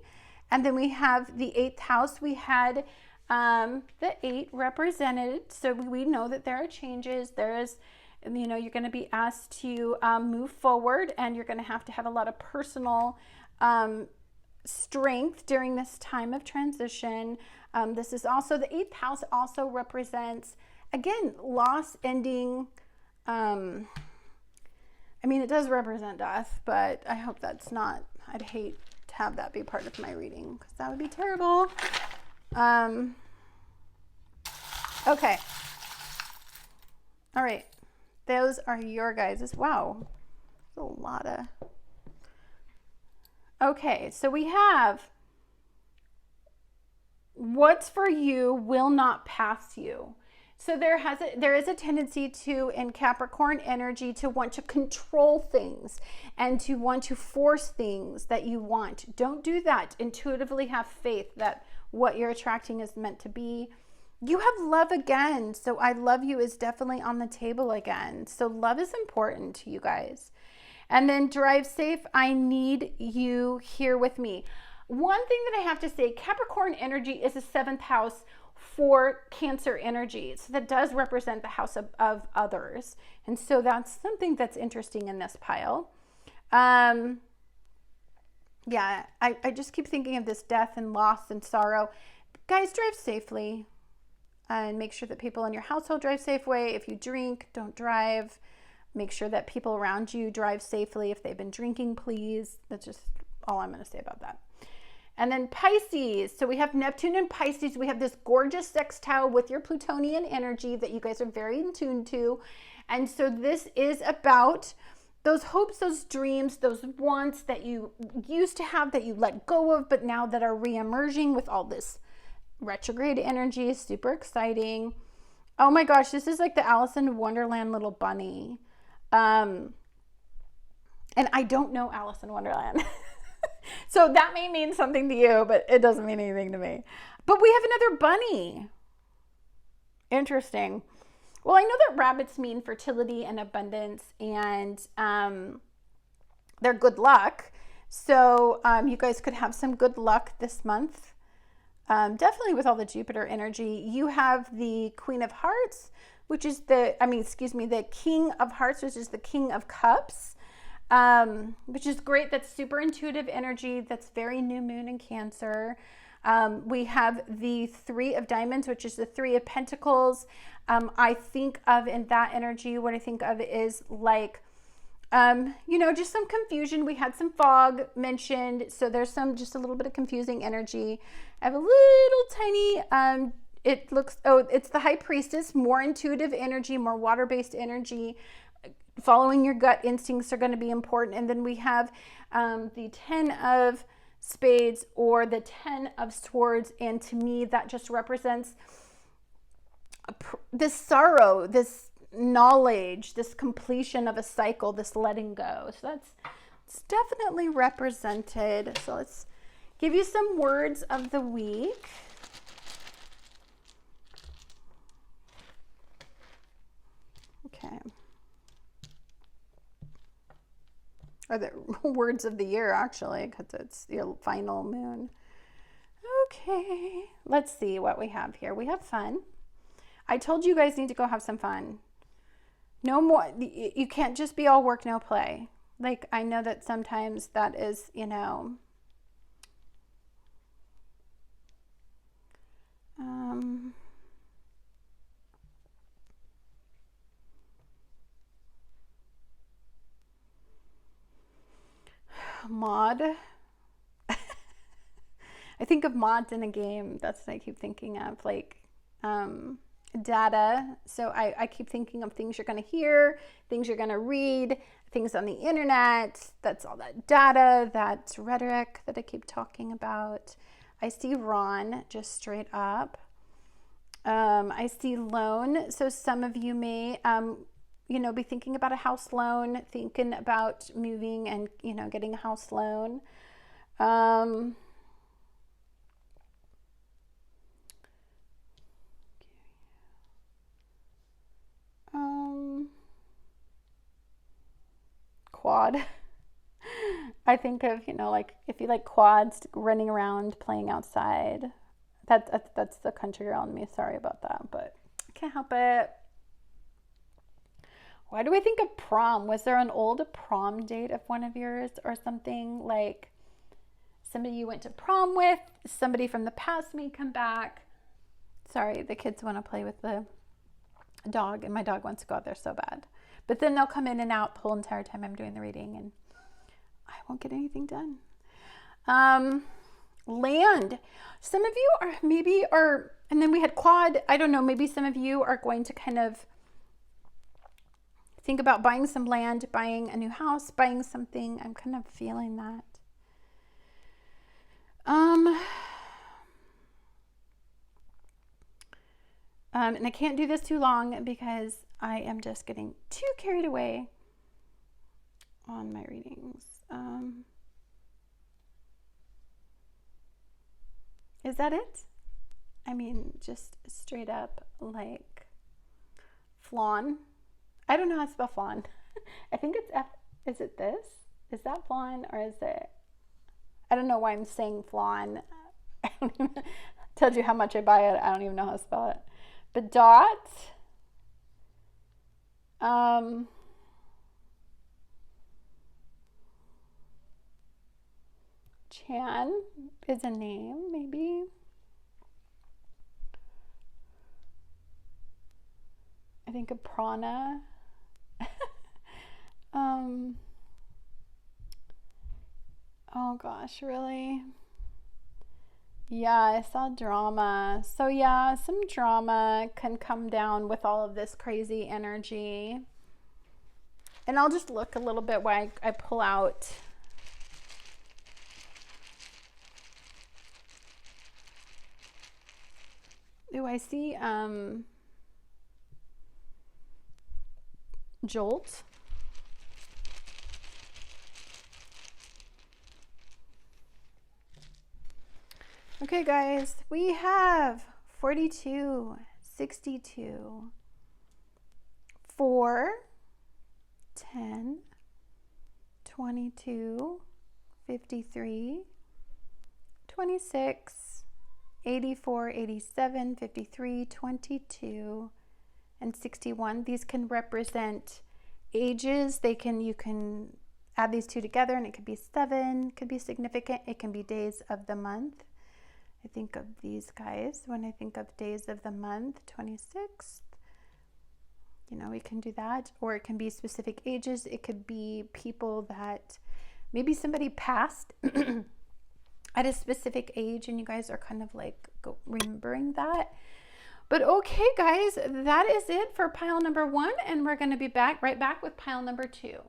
And then we have the 8th house. We had the 8 represented. So we know that there are changes. There is, you're going to be asked to move forward, and you're going to have a lot of personal strength during this time of transition. This is also, the 8th house also represents, again, loss, ending. It does represent death, but I hope that's not, I'd hate to have that be part of my reading because that would be terrible. Okay. All right. Those are your guys'. Wow. There's a lot of. Okay. So we have what's for you will not pass you. So there is a tendency to, in Capricorn energy, to want to control things and to want to force things that you want. Don't do that. Intuitively have faith that what you're attracting is meant to be. You have love again. So I love you is definitely on the table again. So love is important to you guys. And then drive safe. I need you here with me. One thing that I have to say, Capricorn energy is the 7th house for Cancer energy. So that does represent the house of others. And so that's something that's interesting in this pile. I just keep thinking of this death and loss and sorrow. Guys, drive safely and make sure that people in your household drive safely. If you drink, don't drive. Make sure that people around you drive safely. If they've been drinking, please. That's just all I'm going to say about that. And then Pisces. So we have Neptune and Pisces. We have this gorgeous sextile with your Plutonian energy that you guys are very in tune to. And so this is about those hopes, those dreams, those wants that you used to have that you let go of, but now that are re-emerging with all this retrograde energy. Super exciting. Oh my gosh, this is like the Alice in Wonderland little bunny. And I don't know Alice in Wonderland. So that may mean something to you, but it doesn't mean anything to me. But we have another bunny. Interesting. Well, I know that rabbits mean fertility and abundance, and they're good luck. So you guys could have some good luck this month. Definitely with all the Jupiter energy. You have the Queen of Hearts, which is the King of Hearts, which is the King of Cups, which is great. That's super intuitive energy. That's very new moon in Cancer. We have the Three of Diamonds, which is the Three of Pentacles. I think of in that energy, what I think of is like, just some confusion. We had some fog mentioned, so there's just a little bit of confusing energy. I have a little tiny, it's the High Priestess, more intuitive energy, more water-based energy. Following your gut instincts are going to be important. And then we have the 10 of Spades or the 10 of Swords, and to me that just represents this sorrow, this knowledge, this completion of a cycle, this letting go. So it's definitely represented. So let's give you some words of the week. Okay. Or the words of the year, actually, because it's your final moon. Okay, let's see what we have here. We have fun. I told you guys need to go have some fun. No more, you can't just be all work, no play. Like, I know that sometimes that is, mod. I think of mods in a game. That's what I keep thinking of, like data. So I keep thinking of things you're going to hear, things you're going to read, things on the internet. That's all that data, that's rhetoric that I keep talking about. I see Ron just straight up. I see loan. So some of you may, be thinking about a house loan, thinking about moving and, getting a house loan. Quad. I think of, like if you like quads, running around, playing outside. That's the country girl in me. Sorry about that, but I can't help it. Why do I think of prom? Was there an old prom date of one of yours or something? Like somebody you went to prom with, somebody from the past may come back. Sorry, the kids want to play with the dog, and my dog wants to go out there so bad. But then they'll come in and out the whole entire time I'm doing the reading, and I won't get anything done. Land. Some of you are, and then we had quad. I don't know, maybe some of you are going to kind of think about buying some land, buying a new house, buying something. I'm kind of feeling that. And I can't do this too long because I am just getting too carried away on my readings. Is that it? I mean, just straight up like flawn. I don't know how to spell flawn. I think it's F. Is it this? Is that flawn or is it? I don't know why I'm saying flawn. I don't even told you how much I buy it. I don't even know how to spell it. But dot. Chan is a name, maybe. I think of prana. Oh gosh, really? Yeah, I saw drama. So yeah, some drama can come down with all of this crazy energy. And I'll just look a little bit while I pull out. Ooh, I see Jolt. Okay, guys, we have 42, 62, 4, 10, 22, 53, 26, 84, 87, 53, 22, and 61. These can represent ages. You can add these two together and it could be 7, could be significant. It can be days of the month. I think of these guys when I think of days of the month, 26th. We can do that. Or it can be specific ages. It could be people that maybe somebody passed at a specific age and you guys are kind of like remembering that. But okay, guys, that is it for pile number 1, and we're going to be right back with pile number 2.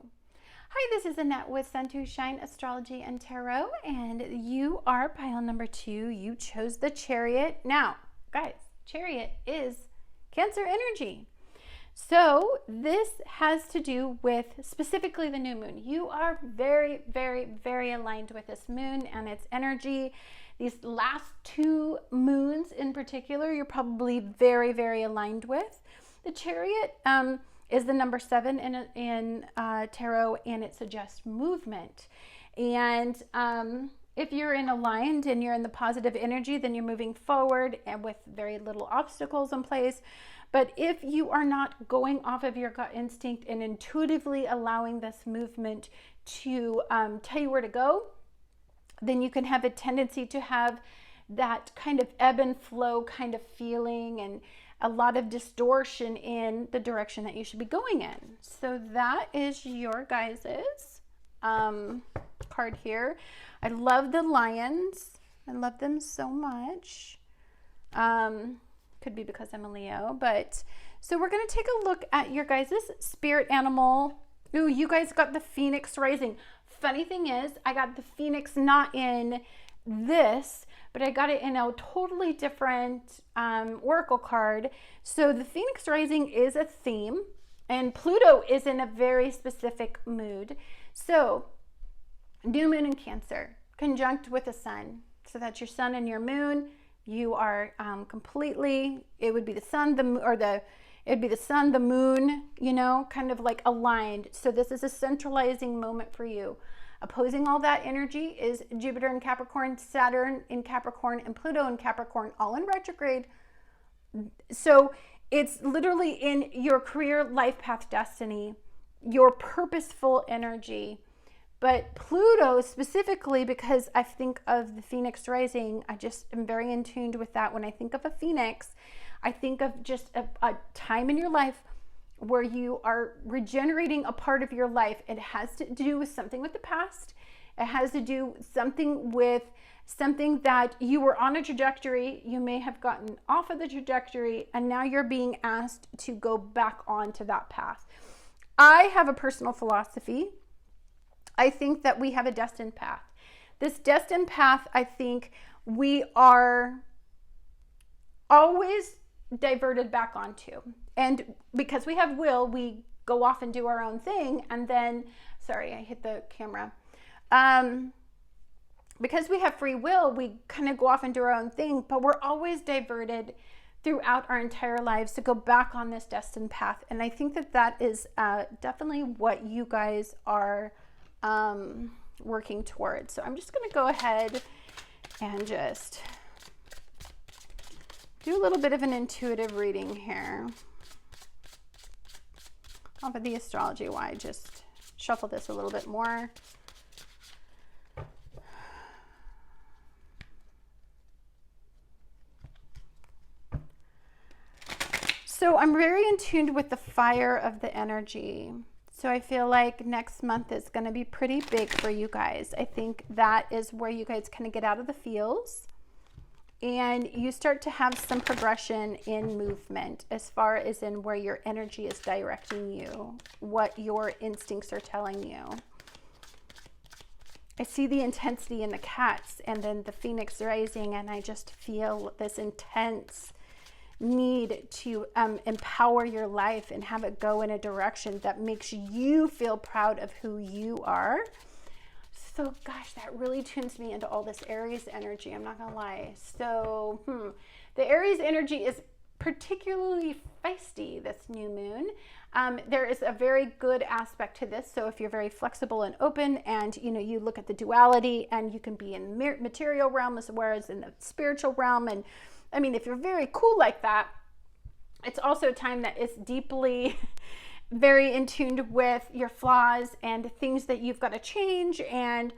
Hi, this is Annette with Sun to Shine Astrology and Tarot, and you are pile number 2. You chose the Chariot. Now, guys, Chariot is Cancer energy. So this has to do with specifically the new moon. You are very, very, very aligned with this moon and its energy. These last 2 moons in particular, you're probably very, very aligned with. The Chariot is the number 7 in tarot, and it suggests movement. And if you're aligned and you're in the positive energy, then you're moving forward and with very little obstacles in place. But if you are not going off of your gut instinct and intuitively allowing this movement to tell you where to go, then you can have a tendency to have that kind of ebb and flow kind of feeling and a lot of distortion in the direction that you should be going in. So that is your guys's card here. I love the lions. I love them so much. Could be because I'm a Leo, but so we're going to take a look at your guys' spirit animal. Ooh, you guys got the Phoenix rising. Funny thing is, I got the Phoenix not in this, but I got it in a totally different oracle card. So the Phoenix rising is a theme, and Pluto is in a very specific mood. So new moon in Cancer, conjunct with the sun. So that's your sun and your moon. You are completely, it would be the sun, it'd be the sun, the moon, kind of like aligned. So this is a centralizing moment for you. Opposing all that energy is Jupiter in Capricorn, Saturn in Capricorn, and Pluto in Capricorn, all in retrograde. So it's literally in your career, life path, destiny, your purposeful energy. But Pluto specifically, because I think of the Phoenix rising, I just am very in tune with that. When I think of a Phoenix, I think of just a time in your life where you are regenerating a part of your life. It has to do with something with the past. It has to do something with something that you were on a trajectory. You may have gotten off of the trajectory, and now you're being asked to go back onto that path. I have a personal philosophy. I think that we have a destined path. This destined path, I think we are always diverted back onto. And because we have will, we go off and do our own thing. And then, sorry, I hit the camera. Because we have free will, we kind of go off and do our own thing, but we're always diverted throughout our entire lives to go back on this destined path. And I think that that is definitely what you guys are working towards. So I'm just going to go ahead and just do a little bit of an intuitive reading here. Off of the astrology, why just shuffle this a little bit more. So I'm very in tune with the fire of the energy. So I feel like next month is going to be pretty big for you guys. I think that is where you guys kind of get out of the feels and you start to have some progression in movement as far as in where your energy is directing you, what your instincts are telling you. I see the intensity in the cats and then the Phoenix rising, and I just feel this intense need to empower your life and have it go in a direction that makes you feel proud of who you are. So gosh, that really tunes me into all this Aries energy. I'm not gonna lie. So the Aries energy is particularly feisty this new moon. There is a very good aspect to this. So if you're very flexible and open, and you look at the duality, and you can be in material realm as well as in the spiritual realm, and I mean, if you're very cool like that, it's also a time that is deeply very in tune with your flaws and things that you've got to change, and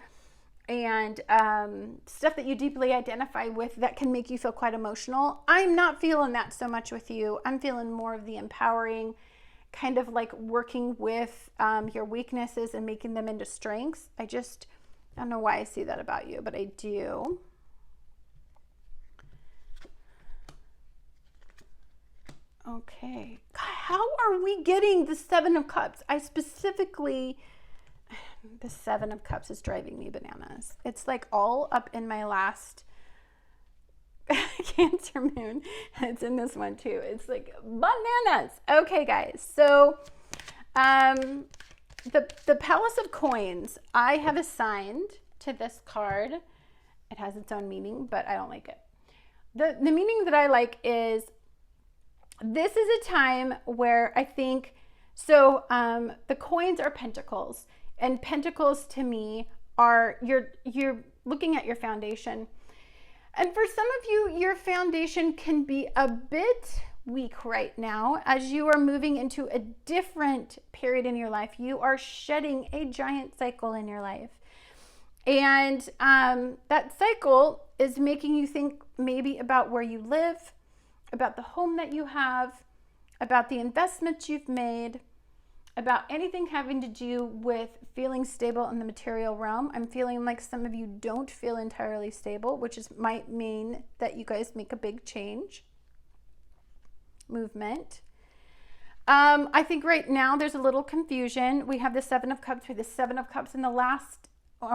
stuff that you deeply identify with that can make you feel quite emotional. I'm not feeling that so much with you. I'm feeling more of the empowering, kind of like working with your weaknesses and making them into strengths. I don't know why I see that about you, but I do. Okay. God, how are we getting the Seven of Cups? The Seven of Cups is driving me bananas. It's like all up in my last Cancer moon. It's in this one too. It's like bananas. Okay, guys. So the Palace of Coins, I have assigned to this card. It has its own meaning, but I don't like it. The meaning that I like is, this is a time where I think, so the coins are pentacles, and pentacles to me are, you're looking at your foundation. And for some of you, your foundation can be a bit weak right now as you are moving into a different period in your life. You are shedding a giant cycle in your life. And that cycle is making you think maybe about where you live, about the home that you have, about the investments you've made, about anything having to do with feeling stable in the material realm. I'm feeling like some of you don't feel entirely stable, which might mean that you guys make a big change, movement. I think right now there's a little confusion. We have the Seven of Cups. We have the Seven of Cups in the last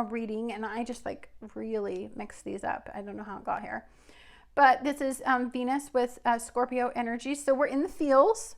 reading, and I just like really mixed these up. I don't know how it got here. But this is Venus with Scorpio energy. So we're in the feels.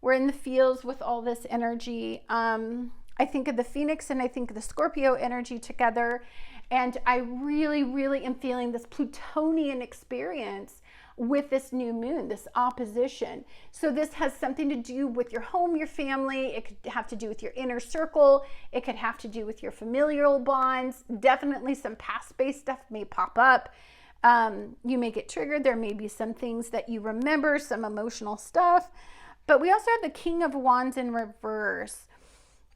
We're in the fields with all this energy. I think of the Phoenix and I think of the Scorpio energy together. And I really, really am feeling this Plutonian experience with this new moon, this opposition. So this has something to do with your home, your family. It could have to do with your inner circle. It could have to do with your familial bonds. Definitely some past-based stuff may pop up. You may get triggered. There may be some things that you remember, some emotional stuff. But we also have the King of Wands in reverse.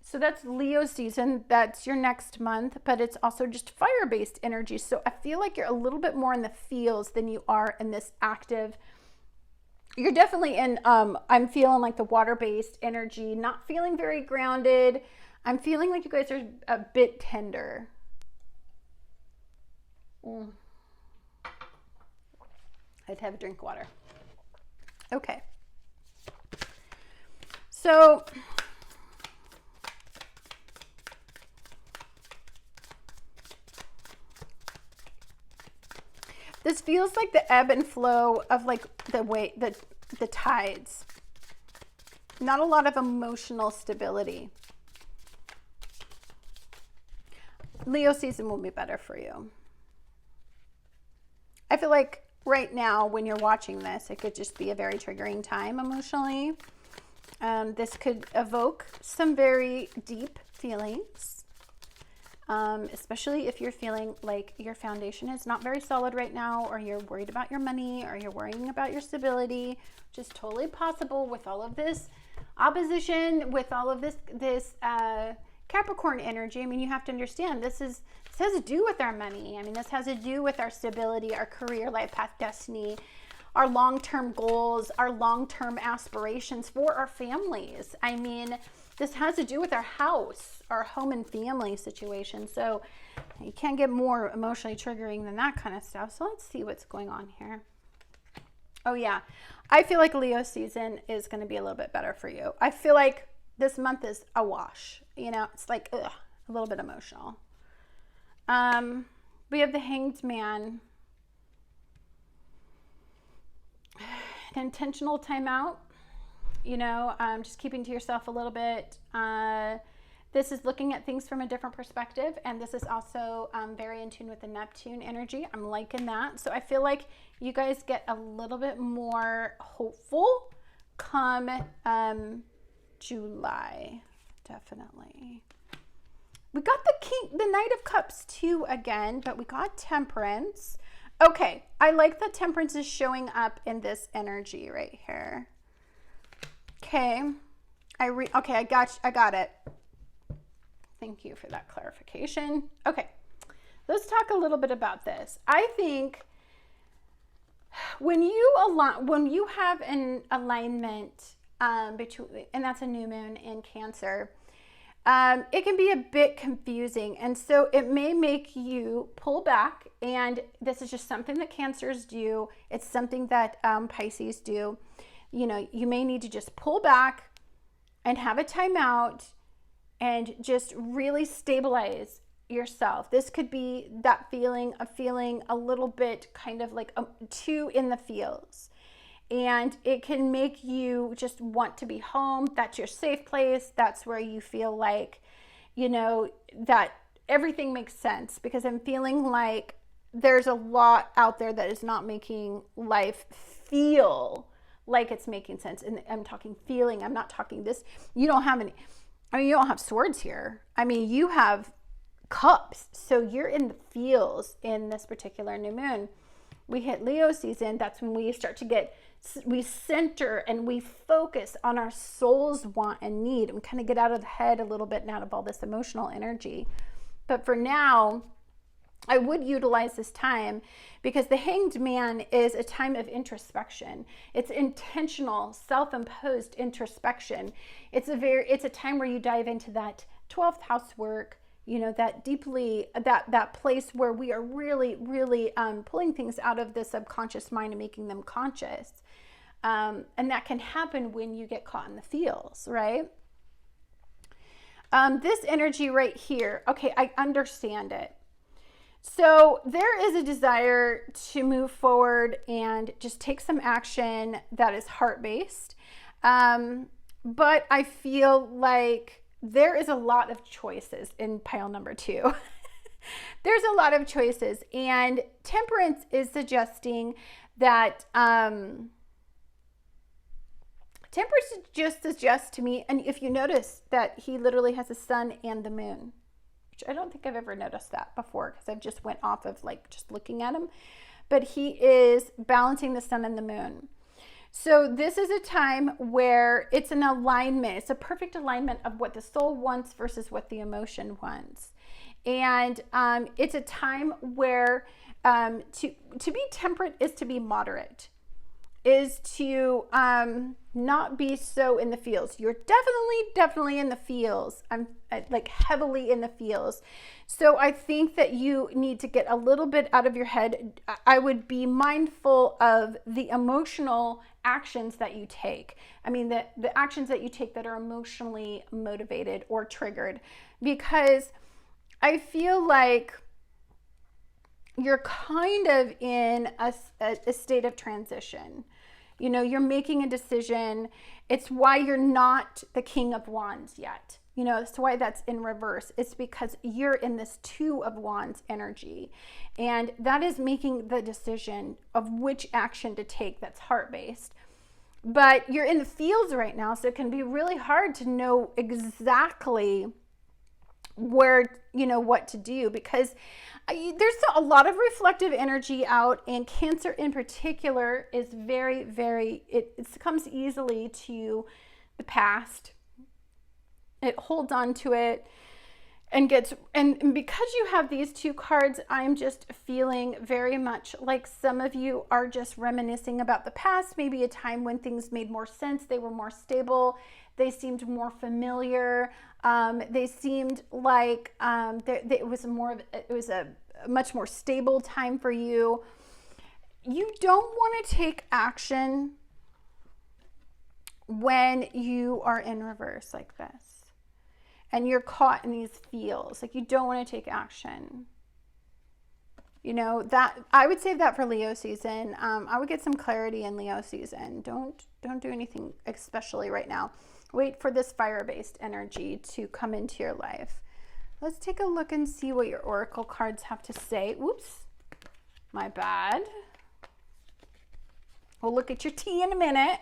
So that's Leo season. That's your next month, but it's also just fire-based energy. So I feel like you're a little bit more in the feels than you are in this active. You're definitely in, I'm feeling like the water-based energy, not feeling very grounded. I'm feeling like you guys are a bit tender. I'd have a drink of water. Okay. So this feels like the ebb and flow of like the tides. Not a lot of emotional stability. Leo season will be better for you. I feel like right now when you're watching this, it could just be a very triggering time emotionally. This could evoke some very deep feelings, especially if you're feeling like your foundation is not very solid right now, or you're worried about your money, or you're worrying about your stability, which is totally possible with all of this opposition, with all of this Capricorn energy. I mean, you have to understand this has to do with our money. I mean, this has to do with our stability, our career, life path, destiny, our long-term goals, our long-term aspirations for our families. I mean, this has to do with our house, our home and family situation. So you can't get more emotionally triggering than that kind of stuff. So let's see what's going on here. Oh yeah, I feel like Leo season is going to be a little bit better for you. I feel like this month is a wash. You know, it's like a little bit emotional. We have the Hanged Man. An intentional timeout, you know, just keeping to yourself a little bit. This is looking at things from a different perspective, and this is also very in tune with the Neptune energy. I'm liking that. So I feel like you guys get a little bit more hopeful come July, definitely. We got the Knight of Cups too again, but we got Temperance. Okay, I like that Temperance is showing up in this energy right here. Okay, I got it. Thank you for that clarification. Okay, let's talk a little bit about this. I think when you have an alignment between, and that's a new moon in Cancer, it can be a bit confusing, and so it may make you pull back. And this is just something that Cancers do. It's something that Pisces do. You know, you may need to just pull back and have a timeout and just really stabilize yourself. This could be that feeling of feeling a little bit kind of like too in the feels. And it can make you just want to be home. That's your safe place. That's where you feel like, you know, that everything makes sense, because I'm feeling like there's a lot out there that is not making life feel like it's making sense. And I'm talking feeling. I'm not talking this. You don't have any. I mean, you don't have swords here. I mean, you have cups. So you're in the feels in this particular new moon. We hit Leo season. That's when we start to we center and we focus on our soul's want and need, and kind of get out of the head a little bit and out of all this emotional energy. But for now, I would utilize this time, because the Hanged Man is a time of introspection. It's intentional, self-imposed introspection. It's a time where you dive into that 12th house work, you know, that deeply, that place where we are really, really pulling things out of the subconscious mind and making them conscious. And that can happen when you get caught in the feels, right? This energy right here, okay, I understand it. So there is a desire to move forward and just take some action that is heart-based. But I feel like there is a lot of choices in pile number 2. There's a lot of choices, and Temperance is suggesting that Temperance just suggests to me, and if you notice that he literally has a sun and the moon, which I don't think I've ever noticed that before, because I've just went off of like just looking at him, but he is balancing the sun and the moon. So this is a time where it's an alignment. It's a perfect alignment of what the soul wants versus what the emotion wants. And it's a time where to be temperate is to be moderate, is to not be so in the feels. You're definitely in the feels. I'm like heavily in the feels. So I think that you need to get a little bit out of your head. I would be mindful of the emotional actions that you take. I mean, the actions that you take that are emotionally motivated or triggered, because I feel like you're kind of in a state of transition. You know, you're making a decision. It's why you're not the King of Wands yet. You know, that's why that's in reverse. It's because you're in this 2 of Wands energy. And that is making the decision of which action to take that's heart-based. But you're in the fields right now, so it can be really hard to know exactly where, you know, what to do, because there's a lot of reflective energy out, and Cancer in particular is very, it comes easily to the past. It holds on to it and and because you have these 2 cards, I'm just feeling very much like some of you are just reminiscing about the past, maybe a time when things made more sense, they were more stable, they seemed more familiar, they seemed like it was a much more stable time for you. You don't want to take action when you are in reverse like this and you're caught in these feels. Like, you don't want to take action. You know, that I would save that for Leo season. I would get some clarity in Leo season. Don't do anything especially right now. Wait for this fire-based energy to come into your life. Let's take a look and see what your oracle cards have to say. Oops, my bad. We'll look at your tea in a minute.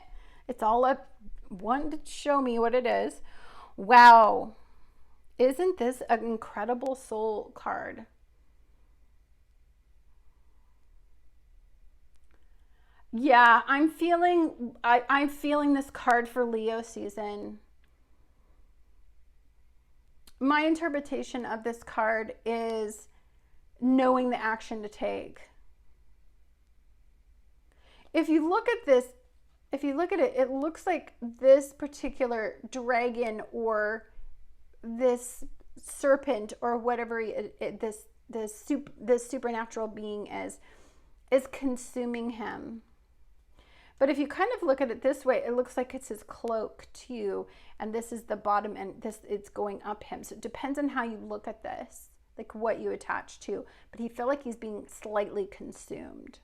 It's all up. One to show me what it is. Wow. Isn't this an incredible soul card? Yeah, I'm feeling this card for Leo season. My interpretation of this card is knowing the action to take. If you look at this, it looks like this particular dragon or this serpent or whatever this supernatural being is consuming him. But if you kind of look at it this way, it looks like it's his cloak too, and this is the bottom, and it's going up him. So it depends on how you look at this, like what you attach to. But he feel like he's being slightly consumed.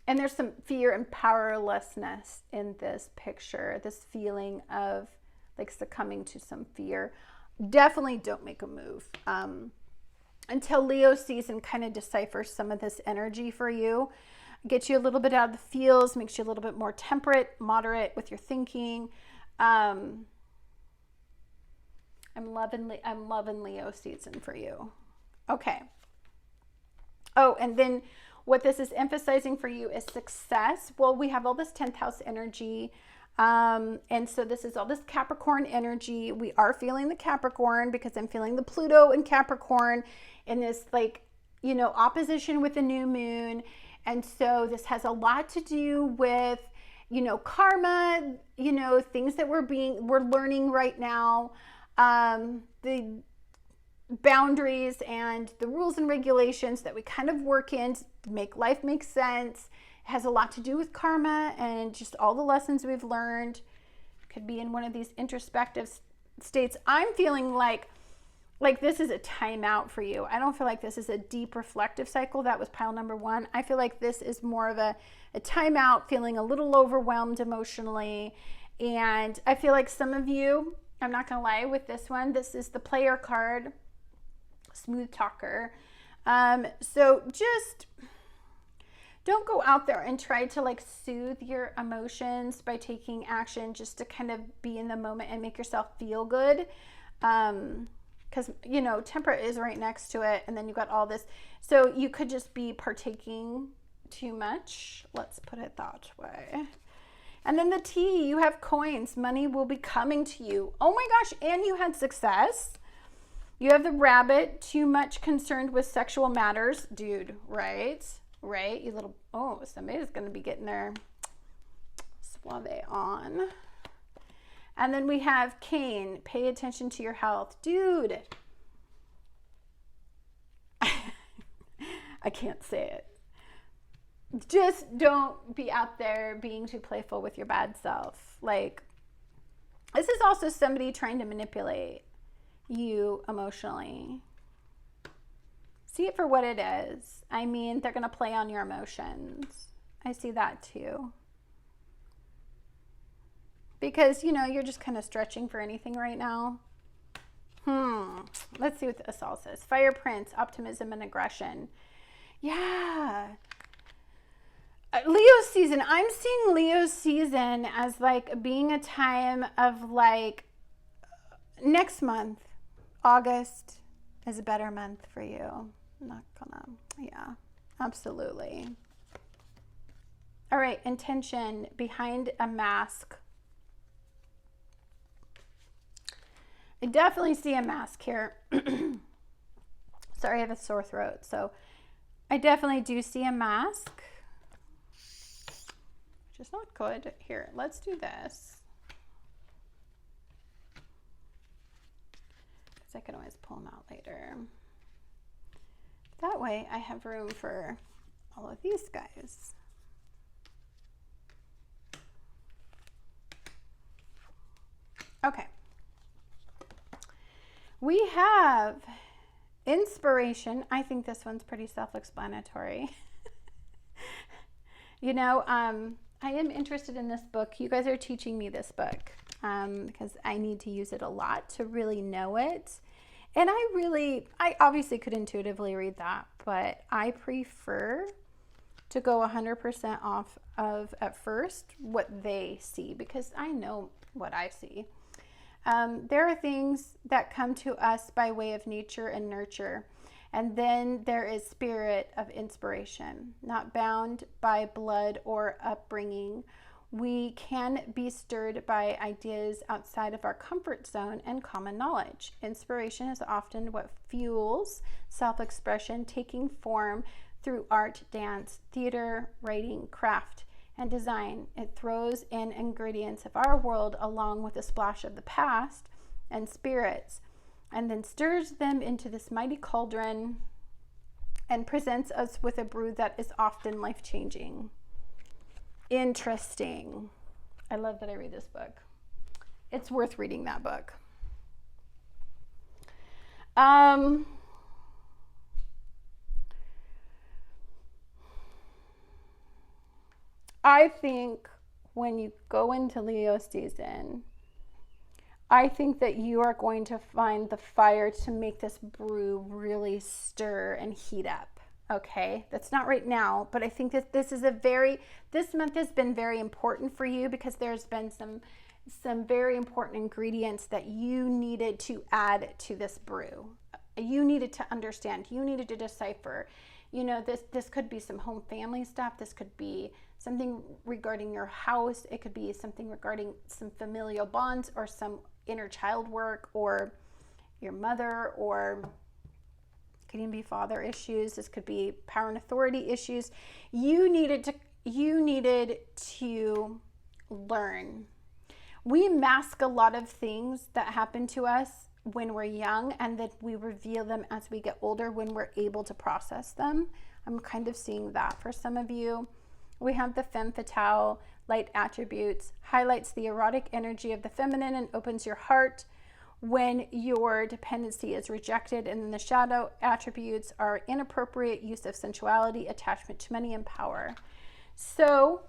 And there's some fear and powerlessness in this picture, this feeling of like succumbing to some fear. Definitely don't make a move until Leo season kind of deciphers some of this energy for you. Gets you a little bit out of the feels, makes you a little bit more temperate, moderate with your thinking. I'm loving Leo season for you. Okay. Oh, and then what this is emphasizing for you is success. Well, we have all this 10th house energy. And so this is all this Capricorn energy. We are feeling the Capricorn because I'm feeling the Pluto in Capricorn in this, like, you know, opposition with the new moon. And so this has a lot to do with, you know, karma, you know, things that we're learning right now, the boundaries and the rules and regulations that we kind of work in to make life make sense. It has a lot to do with karma and just all the lessons we've learned. Could be in one of these introspective states. I'm feeling like this is a timeout for you. I don't feel like this is a deep reflective cycle. That was pile number one. I feel like this is more of a timeout, feeling a little overwhelmed emotionally. And I feel like some of you, I'm not going to lie with this one, this is the player card, smooth talker. So just don't go out there and try to like soothe your emotions by taking action just to kind of be in the moment and make yourself feel good. Because, you know, temperate is right next to it. And then you've got all this. So you could just be partaking too much. Let's put it that way. And then the T, you have coins. Money will be coming to you. Oh my gosh. And you had success. You have the rabbit, too much concerned with sexual matters. Dude, right? Right? You little, oh, somebody's going to be getting their suave on. And then we have Cain, pay attention to your health. Dude. I can't say it. Just don't be out there being too playful with your bad self. Like, this is also somebody trying to manipulate you emotionally. See it for what it is. I mean, they're going to play on your emotions. I see that too. Because, you know, you're just kind of stretching for anything right now. Let's see what this all says. Fire Prince, optimism and aggression. Yeah. Leo season. I'm seeing Leo season as like being a time of like next month. August is a better month for you. I'm not gonna, yeah, absolutely. All right, intention, behind a mask. I definitely see a mask here. Sorry, I have a sore throat. So I definitely do see a mask, which is not good. Here, let's do this. Because I can always pull them out later. That way I have room for all of these guys. Okay. We have inspiration. I think this one's pretty self-explanatory. You know, I am interested in this book. You guys are teaching me this book. because I need to use it a lot to really know it. And I obviously could intuitively read that, but I prefer to go 100% off of at first what they see, because I know what I see. There are things that come to us by way of nature and nurture. And then there is spirit of inspiration, not bound by blood or upbringing. We can be stirred by ideas outside of our comfort zone and common knowledge. Inspiration is often what fuels self-expression, taking form through art, dance, theater, writing, craft, and design. It throws in ingredients of our world along with a splash of the past and spirits, and then stirs them into this mighty cauldron and presents us with a brew that is often life-changing. Interesting. I love that I read this book. It's worth reading that book. I think when you go into Leo season, I think that you are going to find the fire to make this brew really stir and heat up. Okay, that's not right now, but I think that this month has been very important for you, because there's been some very important ingredients that you needed to add to this brew. You needed to understand, you needed to decipher. You know, this could be some home family stuff. This could be something regarding your house. It could be something regarding some familial bonds or some inner child work, or your mother, or it could even be father issues. This could be power and authority issues. You needed to learn. We mask a lot of things that happen to us when we're young, and that we reveal them as we get older when we're able to process them. I'm kind of seeing that for some of you. We have the femme fatale, light attributes, highlights the erotic energy of the feminine and opens your heart when your dependency is rejected. And then the shadow attributes are inappropriate use of sensuality, attachment to money, and power. So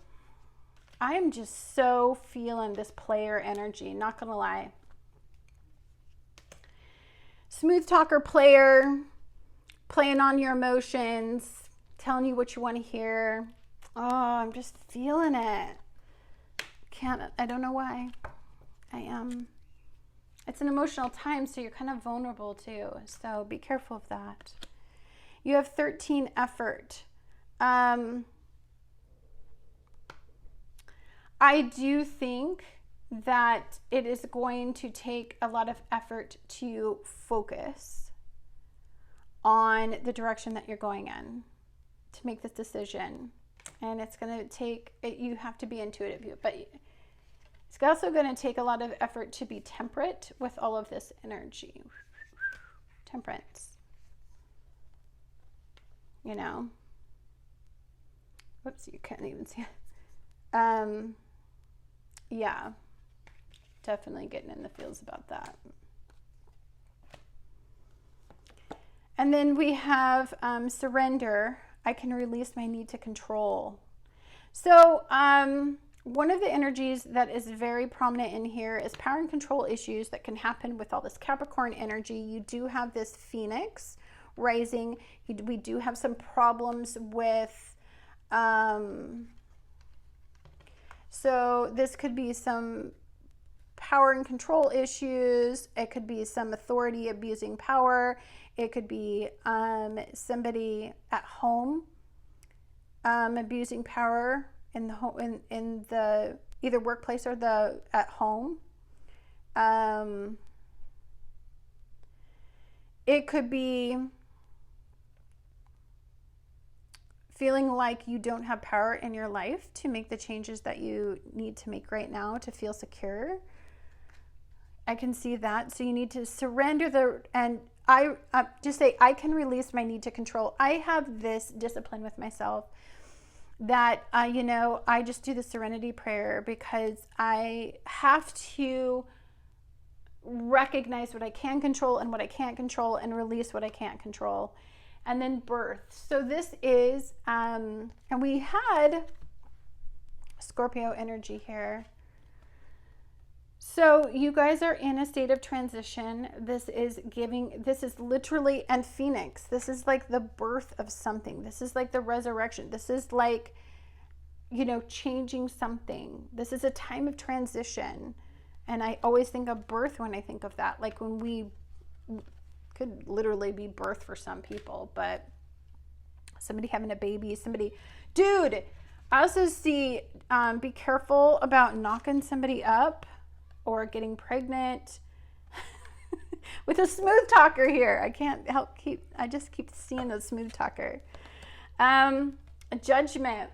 I am just so feeling this player energy, not gonna lie. Smooth talker player, playing on your emotions, telling you what you want to hear. Oh, I'm just feeling it. I don't know why. I am. It's an emotional time, so you're kind of vulnerable too. So be careful of that. You have 13 effort. I do think that it is going to take a lot of effort to focus on the direction that you're going in to make this decision. And it's going to take, you have to be intuitive, but it's also going to take a lot of effort to be temperate with all of this energy. Temperance. You know. Whoops, you can't even see it. Yeah. Definitely getting in the feels about that. And then we have surrender. I can release my need to control. So one of the energies that is very prominent in here is power and control issues that can happen with all this Capricorn energy. You do have this Phoenix rising. We do have some problems with, so this could be some power and control issues. It could be some authority abusing power. It could be somebody at home abusing power in the home, in the either workplace or the at home. It could be feeling like you don't have power in your life to make the changes that you need to make right now to feel secure. I can see that. So you need to surrender and I just say, I can release my need to control. I have this discipline with myself that, I just do the serenity prayer, because I have to recognize what I can control and what I can't control, and release what I can't control. And then birth. So this is, and we had Scorpio energy here. So you guys are in a state of transition. This is literally, and Phoenix, this is like the birth of something. This is like the resurrection. This is like, changing something. This is a time of transition. And I always think of birth when I think of that. Like when we could literally be birth for some people, but somebody having a baby, dude, I also see, be careful about knocking somebody up or getting pregnant with a smooth talker here. I just keep seeing a smooth talker. Judgment.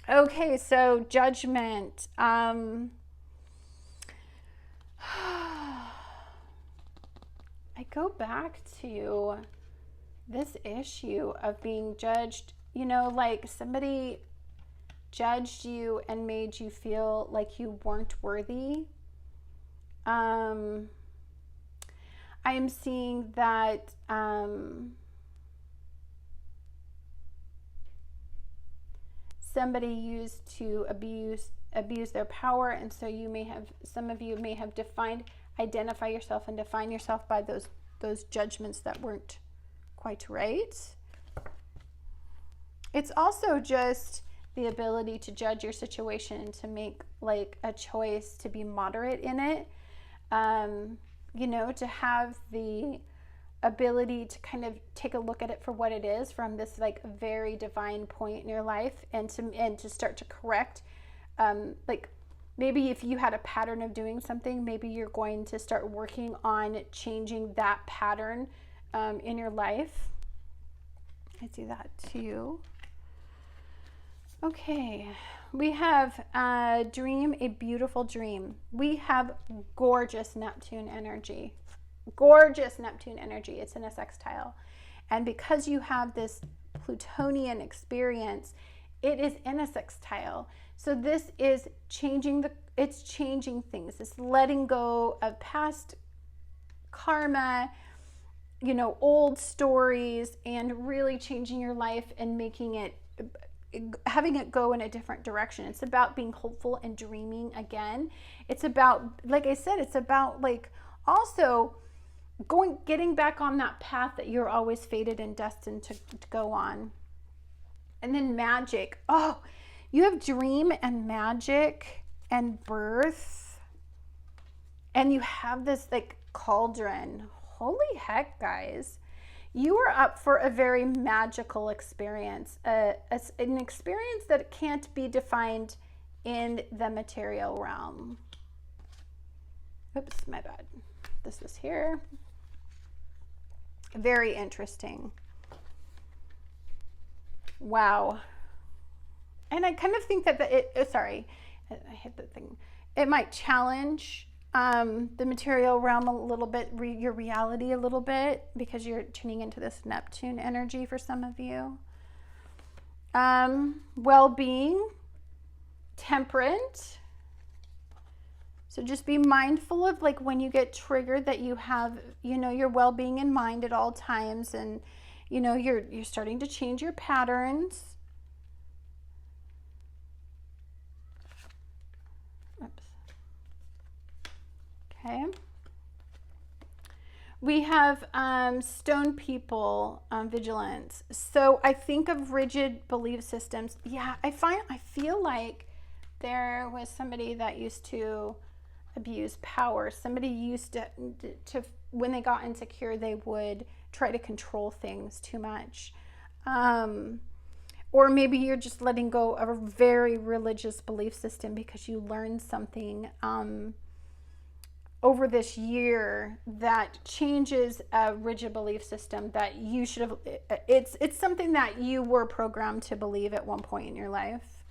Okay, so judgment. I go back to this issue of being judged, like somebody judged you and made you feel like you weren't worthy. I am seeing that somebody used to abuse their power, and so some of you may have identify yourself and define yourself by those judgments that weren't quite right. It's also just the ability to judge your situation, to make like a choice to be moderate in it, to have the ability to kind of take a look at it for what it is from this like very divine point in your life, and to start to correct, like maybe if you had a pattern of doing something, maybe you're going to start working on changing that pattern in your life. I see that too. Okay, we have dream a beautiful dream. We have gorgeous Neptune energy. Gorgeous Neptune energy. It's in a sextile. And because you have this Plutonian experience, it is in a sextile. So this is changing things. It's letting go of past karma, old stories, and really changing your life and having it go in a different direction. It's about being hopeful and dreaming again. It's about, like I said, it's about like also getting back on that path that you're always fated and destined to go on. And then magic. Oh, you have dream and magic and birth. And you have this like cauldron. Holy heck, guys. You are up for a very magical experience, an experience that can't be defined in the material realm. Oops, my bad. This is here. Very interesting. Wow. And I kind of think that I hit the thing. It might challenge the material realm a little bit, your reality a little bit, because you're tuning into this Neptune energy for some of you. Well-being, temperate. So just be mindful of like when you get triggered that you have, your well-being in mind at all times, and you're starting to change your patterns. Oops. Okay. We have stone people, vigilance. So I think of rigid belief systems. Yeah, I feel like there was somebody that used to abuse power. Somebody used to when they got insecure, they would try to control things too much. Or maybe you're just letting go of a very religious belief system because you learned something over this year that changes a rigid belief system that you should have. It's something that you were programmed to believe at one point in your life.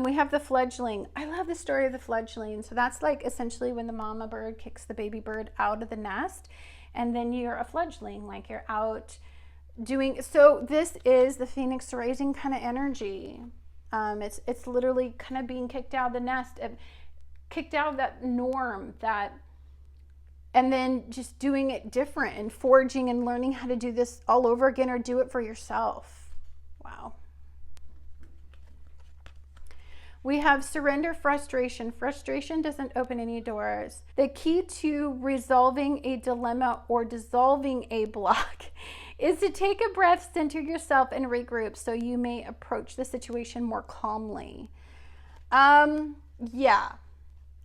We have the fledgling. I love the story of the fledgling. So that's like essentially when the mama bird kicks the baby bird out of the nest, and then you're a fledgling, like you're out doing. So this is the Phoenix rising kind of energy. It's literally kind of being kicked out of the nest, kicked out of that norm, and then just doing it different and forging and learning how to do this all over again, or do it for yourself. Wow. We have surrender, frustration. Frustration doesn't open any doors. The key to resolving a dilemma or dissolving a block is to take a breath, center yourself, and regroup so you may approach the situation more calmly. Yeah.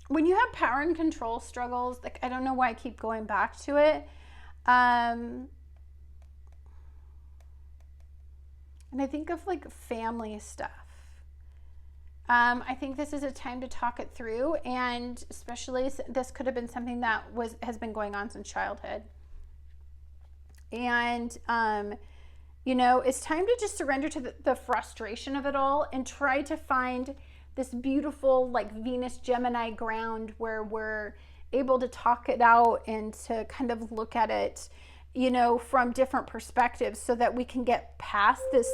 When you have power and control struggles, like, I don't know why I keep going back to it. And I think of like family stuff. I think this is a time to talk it through, and especially this could have been something that has been going on since childhood. And it's time to just surrender to the frustration of it all and try to find this beautiful like Venus Gemini ground where we're able to talk it out and to kind of look at it, from different perspectives so that we can get past this.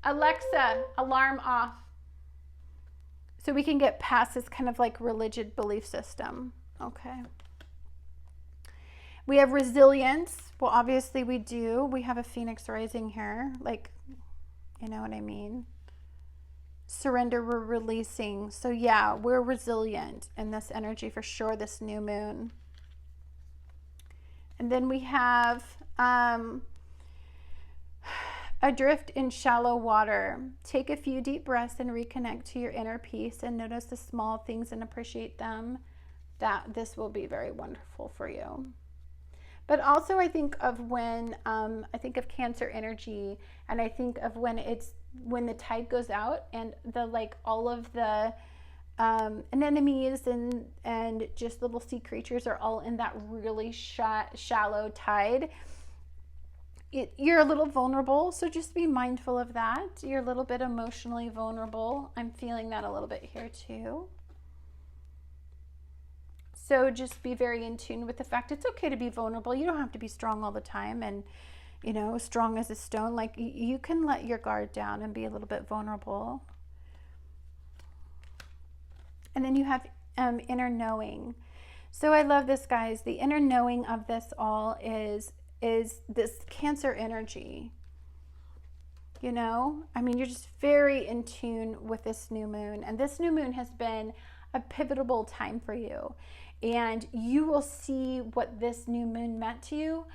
Alexa, alarm off. So we can get past this kind of like rigid belief system. Okay. We have resilience. Well, obviously we do. We have a Phoenix rising here. Like, you know what I mean? Surrender, we're releasing. So yeah, we're resilient in this energy for sure, this new moon. And then we have adrift in shallow water. Take a few deep breaths and reconnect to your inner peace and notice the small things and appreciate them. This will be very wonderful for you. But also I think of when, I think of Cancer energy, and I think of when the tide goes out and all of the anemones and just little sea creatures are all in that really shallow tide. You're a little vulnerable, so just be mindful of that. You're a little bit emotionally vulnerable. I'm feeling that a little bit here too. So just be very in tune with the fact it's okay to be vulnerable. You don't have to be strong all the time and, strong as a stone. Like, you can let your guard down and be a little bit vulnerable. And then you have inner knowing. So I love this, guys. The inner knowing of this all is this Cancer energy. You're just very in tune with this new moon. And this new moon has been a pivotal time for you. And you will see what this new moon meant to you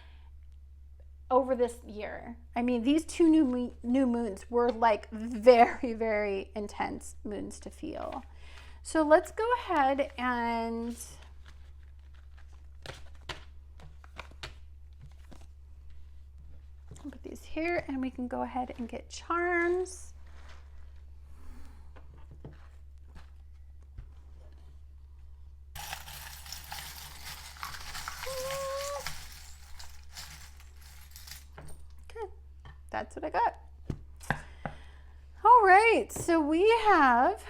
over this year. These two new moons were like very, very intense moons to feel. So let's go ahead and put these here, and we can go ahead and get charms. Okay, that's what I got. All right, so we have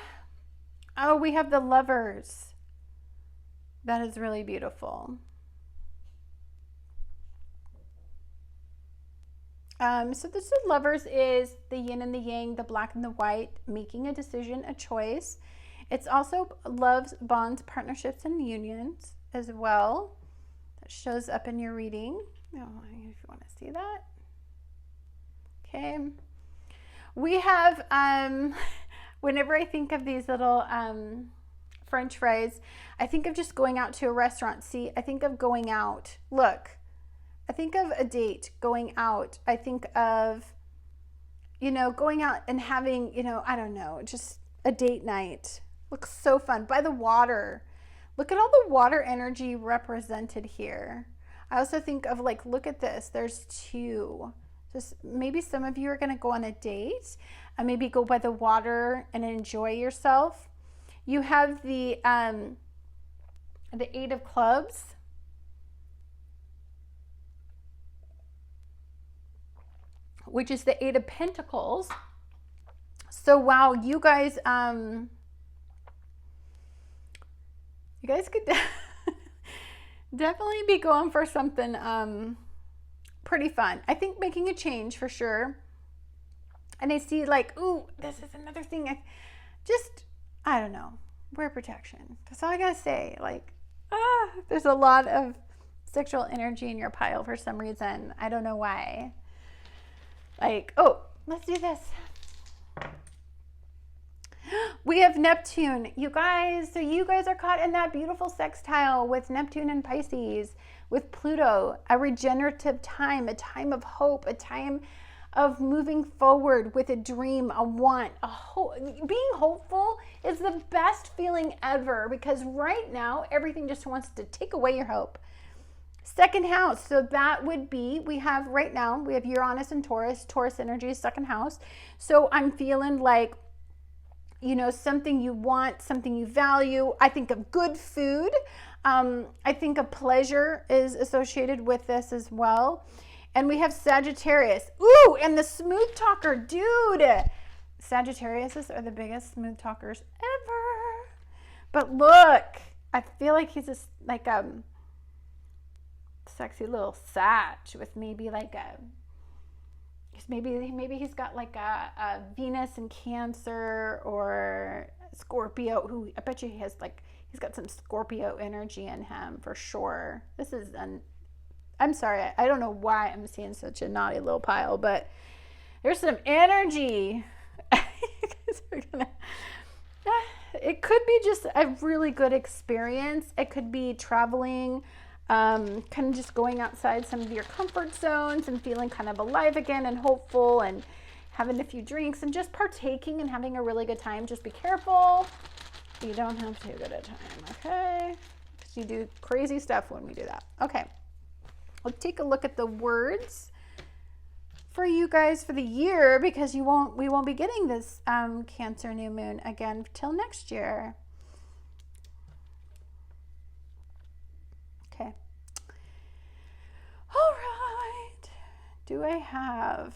the Lovers. That is really beautiful. So this Lovers is the yin and the yang, the black and the white, making a decision, a choice. It's also loves, bonds, partnerships, and unions as well. That shows up in your reading. If you want to see that. Okay. We have, whenever I think of these little French fries, I think of just going out to a restaurant. See, I think of going out. Look. I think of a date, going out. I think of, going out and having, I don't know, just a date night. Looks so fun. By the water. Look at all the water energy represented here. I also think of look at this. There's two. Just maybe some of you are going to go on a date and maybe go by the water and enjoy yourself. You have the 8 of Clubs. Which is the 8 of Pentacles. So wow, you guys could definitely be going for something pretty fun. I think making a change for sure. And I see ooh, this is another thing. I don't know. Wear protection. That's all I gotta say. There's a lot of sexual energy in your pile for some reason. I don't know why. Oh, let's do this. We have Neptune, you guys. So you guys are caught in that beautiful sextile with Neptune and Pisces, with Pluto, a regenerative time, a time of hope, a time of moving forward with a dream, a want, a hope. Being hopeful is the best feeling ever, because right now everything just wants to take away your hope. Second house, so that would be, we have right now, we have Uranus and Taurus. Taurus energy is second house. So I'm feeling like, you know, something you want, something you value. I think of good food. I think of pleasure is associated with this as well. And we have Sagittarius. Ooh, and the smooth talker, dude. Sagittariuses are the biggest smooth talkers ever. But look, I feel like he's just like a sexy little Sag with maybe like a, maybe he's got like a Venus in Cancer or Scorpio, who I bet you he has like, he's got some Scorpio energy in him for sure. This is I'm sorry, I don't know why I'm seeing such a naughty little pile, but there's some energy. It could be just a really good experience. It could be traveling, kind of just going outside some of your comfort zones and feeling kind of alive again and hopeful, and having a few drinks and just partaking and having a really good time. Just be careful. You don't have too good a time, okay? Because you do crazy stuff when we do that. Okay. Let's take a look at the words for you guys for the year, because we won't be getting this Cancer new moon again till next year. Okay. All right. Do I have?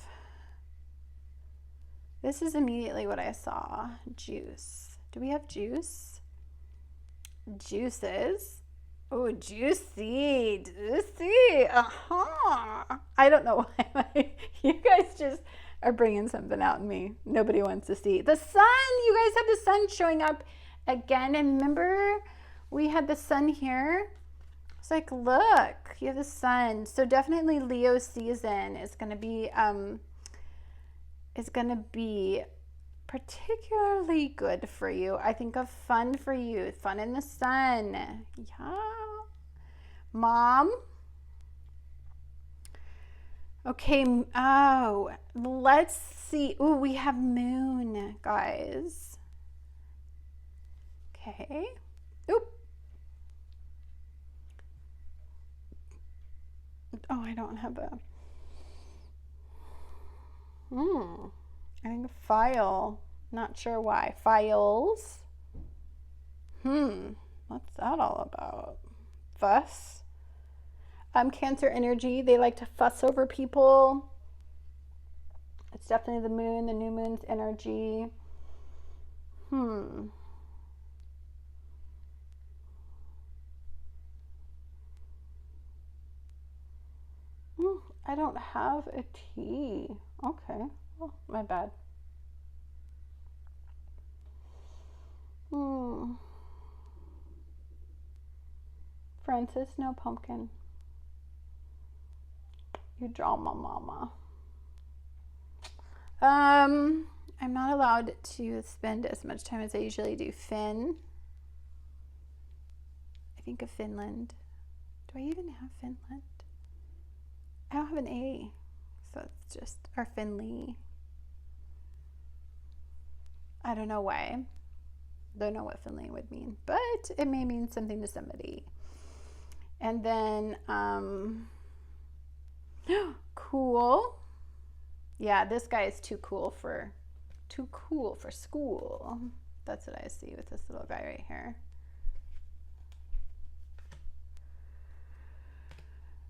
This is immediately what I saw. Juice. Do we have juice? Juices. Oh, juicy, juicy. I don't know why. You guys just are bringing something out in me. Nobody wants to see. The sun. You guys have the sun showing up again. And remember, we had the sun here. It's like, look, you have the sun. So definitely Leo season is going to be particularly good for you. I think of fun for you, fun in the sun. Yeah. Mom. Okay. Oh, let's see. Ooh, we have moon, guys. Okay. Oop. Oh, I don't have a. I think a file. Not sure why. Files. What's that all about? Fuss. Cancer energy. They like to fuss over people. It's definitely the moon, the new moon's energy. I don't have a T. Okay. Oh, my bad. Francis, no pumpkin. You draw my mama. I'm not allowed to spend as much time as I usually do. Finn. I think of Finland. Do I even have Finland? I don't have an A. So it's just, or Finley. I don't know why. Don't know what Finley would mean, but it may mean something to somebody. And then, cool. Yeah, this guy is too cool for school. That's what I see with this little guy right here.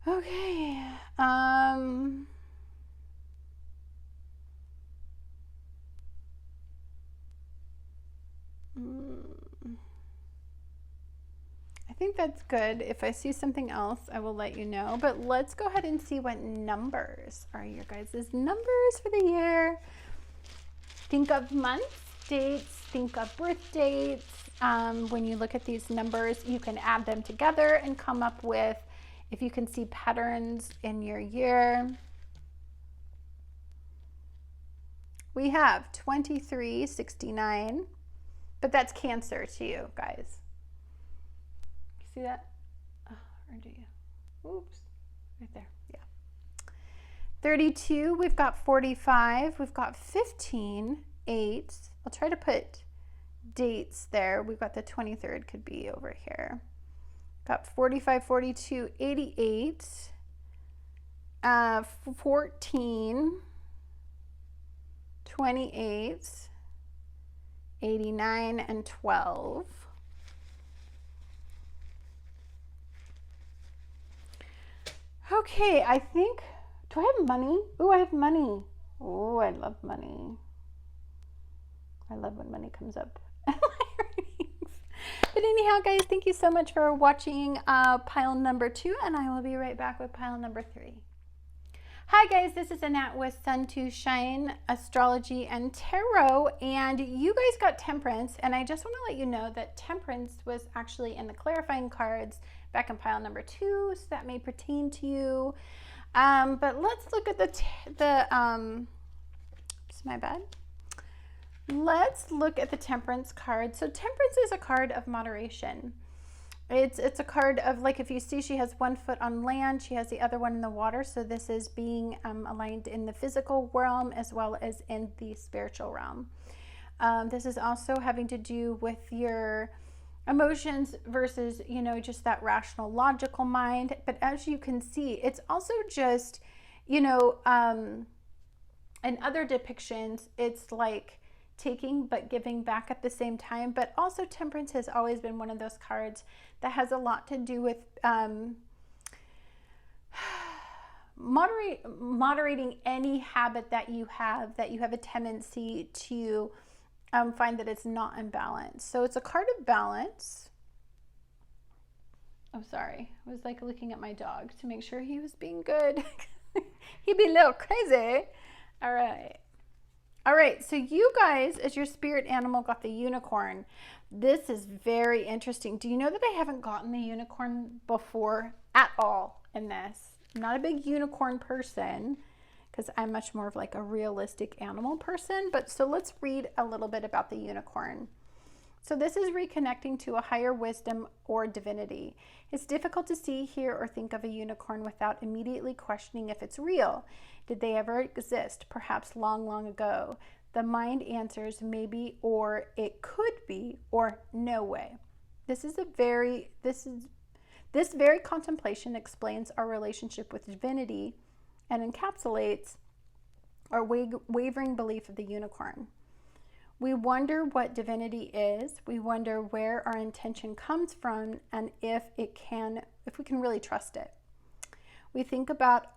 Okay. I think that's good. If I see something else, I will let you know. But let's go ahead and see what numbers are your guys' numbers for the year. Think of months, dates, think of birth dates. When you look at these numbers, you can add them together and come up with, if you can see patterns in your year. We have 2369, But that's Cancer to you guys. You see that? Oh, or do you? Oops. Right there. Yeah. 32, we've got 45, we've got 15, 8. I'll try to put dates there. We've got the 23rd could be over here. Got 45, 42, 88, 14, 28, 89, and 12. Okay, I think, do I have money? Oh, I have money. Oh, I love money. I love when money comes up. But anyhow, guys, thank you so much for watching pile number 2, and I will be right back with pile number 3. Hi guys, this is Annette with Sun to Shine Astrology and Tarot, and you guys got Temperance, and I just want to let you know that Temperance was actually in the clarifying cards back in pile number 2, so that may pertain to you. But let's look at it's my bad. Let's look at the Temperance card. So Temperance is a card of moderation. It's a card of, like, if you see, she has one foot on land, she has the other one in the water. So this is being aligned in the physical realm as well as in the spiritual realm. This is also having to do with your emotions versus, you know, just that rational, logical mind. But as you can see, it's also just, you know, in other depictions, it's like taking but giving back at the same time. But also Temperance has always been one of those cards that has a lot to do with moderating any habit that you have a tendency to find that it's not in balance. So it's a card of balance. Oh, sorry. I was like looking at my dog to make sure he was being good. He'd be a little crazy. All right. All right, so you guys, as your spirit animal, got the unicorn. This is very interesting. Do you know that I haven't gotten the unicorn before at all in this? I'm not a big unicorn person because I'm much more of like a realistic animal person. But so let's read a little bit about the unicorn. So this is reconnecting to a higher wisdom or divinity. It's difficult to see, hear, or think of a unicorn without immediately questioning if it's real. Did they ever exist? Perhaps long, long ago. The mind answers maybe, or it could be, or no way. This very contemplation explains our relationship with divinity and encapsulates our wavering belief of the unicorn. We wonder what divinity is. We wonder where our intention comes from and if we can really trust it. We think about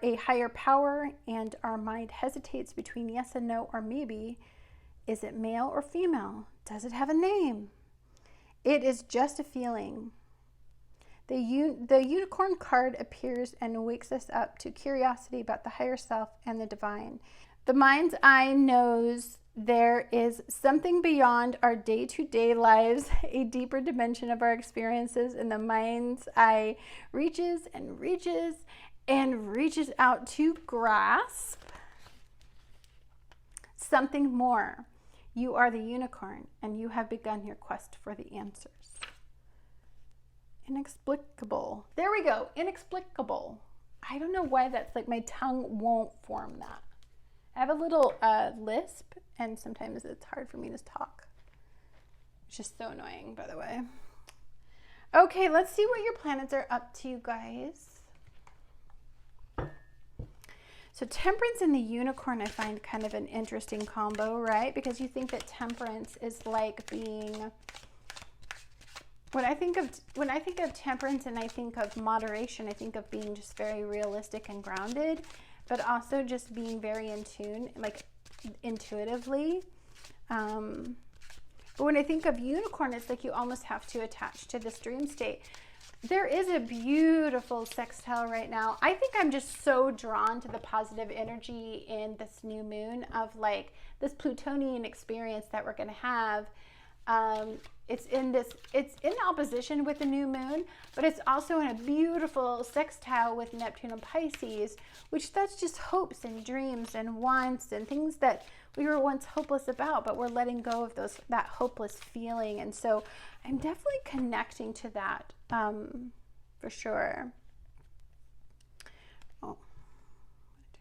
a higher power, and our mind hesitates between yes and no or maybe. Is it male or female? Does it have a name? It is just a feeling. The unicorn card appears and wakes us up to curiosity about the higher self and the divine. The mind's eye knows there is something beyond our day-to-day lives, a deeper dimension of our experiences, and the mind's eye reaches and reaches and reaches out to grasp something more. You are the unicorn, and you have begun your quest for the answers. Inexplicable. There we go. Inexplicable. I don't know why that's like my tongue won't form that. I have a little lisp, and sometimes it's hard for me to talk. It's just so annoying, by the way. Okay, let's see what your planets are up to, you guys. So Temperance and the unicorn, I find kind of an interesting combo, right? Because you think that Temperance is like being... When I think of Temperance and I think of moderation, I think of being just very realistic and grounded, but also just being very in tune, like intuitively. But when I think of unicorn, it's like you almost have to attach to this dream state. There is a beautiful sextile right now. I think I'm just so drawn to the positive energy in this new moon of like this Plutonian experience that we're going to have. It's in opposition with the new moon, but it's also in a beautiful sextile with Neptune and Pisces, which that's just hopes and dreams and wants and things that we were once hopeless about, but we're letting go of that hopeless feeling. And so I'm definitely connecting to that, for sure. Oh, do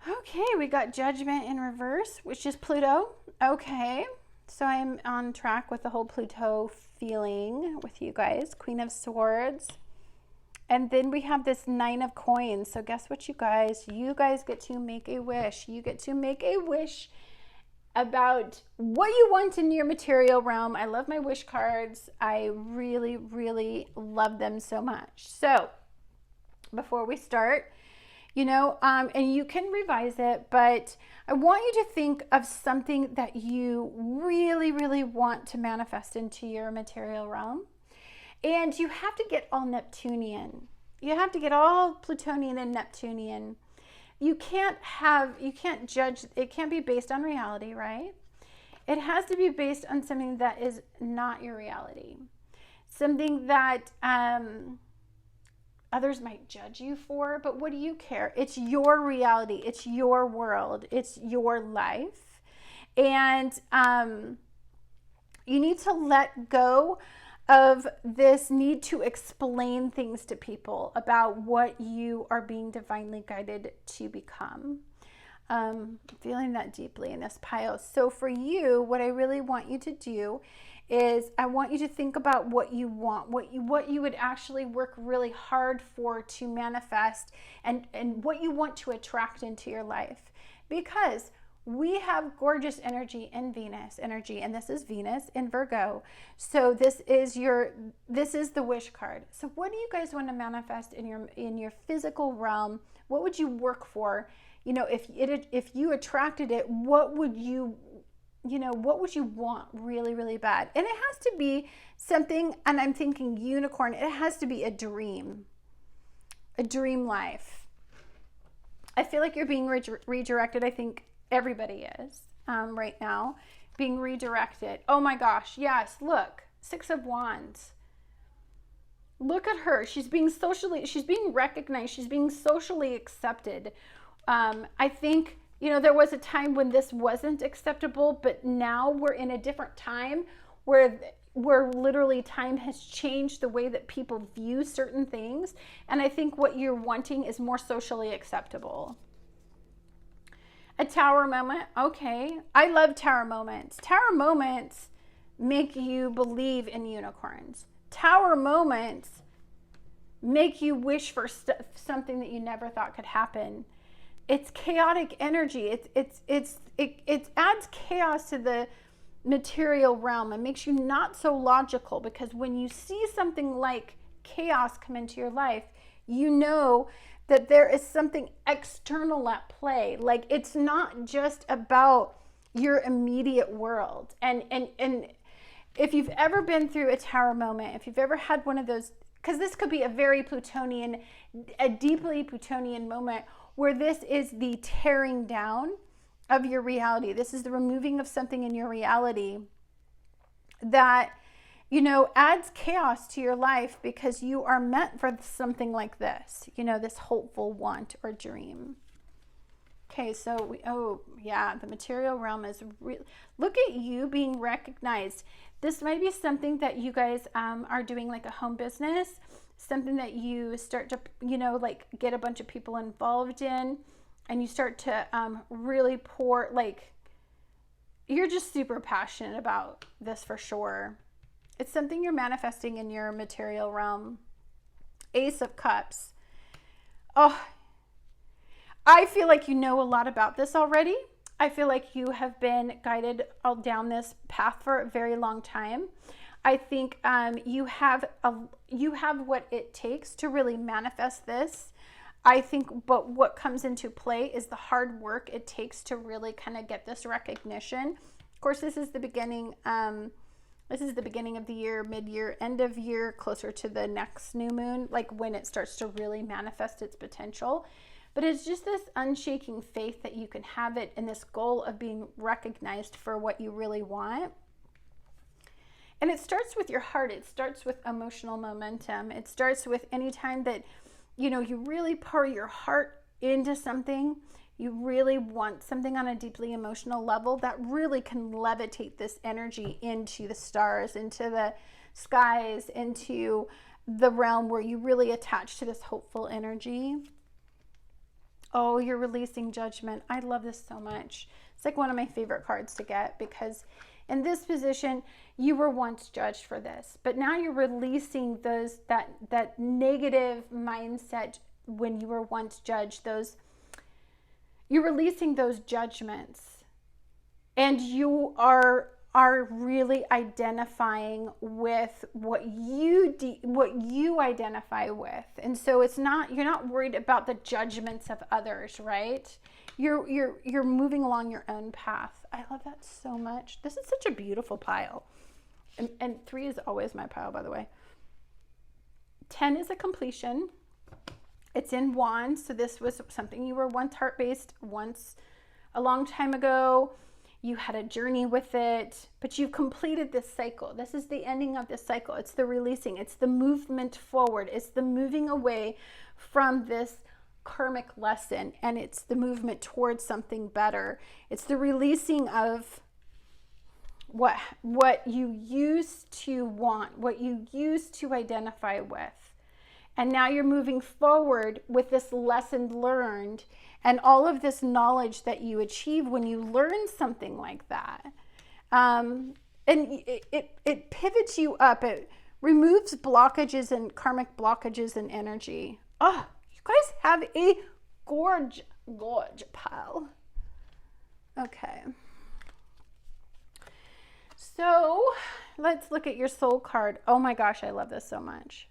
this. Okay, we got Judgment in reverse, which is Pluto. Okay, so I'm on track with the whole Pluto feeling with you guys. Queen of Swords. And then we have this Nine of Coins. So guess what, you guys? You guys get to make a wish. You get to make a wish about what you want in your material realm. I love my wish cards. I really, really love them so much. So before we start, and you can revise it, but I want you to think of something that you really, really want to manifest into your material realm. And you have to get all Neptunian. You have to get all Plutonian and Neptunian. You can't judge, it can't be based on reality, right? It has to be based on something that is not your reality. Something that others might judge you for, but what do you care? It's your reality. It's your world. It's your life. And you need to let go of this need to explain things to people about what you are being divinely guided to become. Feeling that deeply in this pile. So for you, what I really want you to do is I want you to think about what you want, what you would actually work really hard for to manifest, and what you want to attract into your life. Because we have gorgeous energy in Venus energy, and this is Venus in Virgo. So this is the wish card. So what do you guys want to manifest in your physical realm? What would you work for? If you attracted it, what would you want really, really bad? And it has to be something, and I'm thinking unicorn, it has to be a dream life. I feel like you're being redirected. I think everybody is right now being redirected. Oh my gosh, yes, look, Six of Wands. Look at her. She's being recognized. She's being socially accepted. I think, there was a time when this wasn't acceptable, but now we're in a different time where literally time has changed the way that people view certain things. And I think what you're wanting is more socially acceptable. A tower moment. Okay. I love tower moments. Tower moments make you believe in unicorns. Tower moments make you wish for something that you never thought could happen. It's chaotic energy. It adds chaos to the material realm and makes you not so logical, because when you see something like chaos come into your life, you know that there is something external at play. Like, it's not just about your immediate world. And if you've ever been through a tower moment, if you've ever had one of those, because this could be a very Plutonian, a deeply Plutonian moment, where this is the tearing down of your reality. This is the removing of something in your reality that, adds chaos to your life, because you are meant for something like this, this hopeful want or dream. Okay, so the material realm is look at you being recognized. This might be something that you guys are doing, like a home business, something that you start to, get a bunch of people involved in, and you start to really pour, you're just super passionate about this for sure. It's something you're manifesting in your material realm. Ace of Cups. Oh, I feel like you know a lot about this already. I feel like you have been guided all down this path for a very long time. I think you have what it takes to really manifest this. I think, but what comes into play is the hard work it takes to really kind of get this recognition. Of course, this is the beginning. This is the beginning of the year, mid-year, end of year, closer to the next new moon, like when it starts to really manifest its potential. But it's just this unshaking faith that you can have it, and this goal of being recognized for what you really want. And it starts with your heart. It starts with emotional momentum. It starts with any time that, you really pour your heart into something, you really want something on a deeply emotional level, that really can levitate this energy into the stars, into the skies, into the realm where you really attach to this hopeful energy. Oh, you're releasing judgment. I love this so much. It's like one of my favorite cards to get, because in this position, you were once judged for this, but now you're releasing that negative mindset when you were once judged. You're releasing those judgments, and you are really identifying with what you identify with. And so you're not worried about the judgments of others, right? You're moving along your own path. I love that so much. This is such a beautiful pile. And 3 is always my pile, by the way. 10 is a completion. It's in Wands. So this was something you were once heart-based, once a long time ago. You had a journey with it, but you've completed this cycle. This is the ending of this cycle. It's the releasing. It's the movement forward. It's the moving away from this karmic lesson, and it's the movement towards something better. It's the releasing of what you used to want, what you used to identify with. And now you're moving forward with this lesson learned and all of this knowledge that you achieve when you learn something like that. And it pivots you up. It removes blockages and karmic blockages and energy. Oh, you guys have a gorge pile. Okay. So let's look at your soul card. Oh my gosh, I love this so much.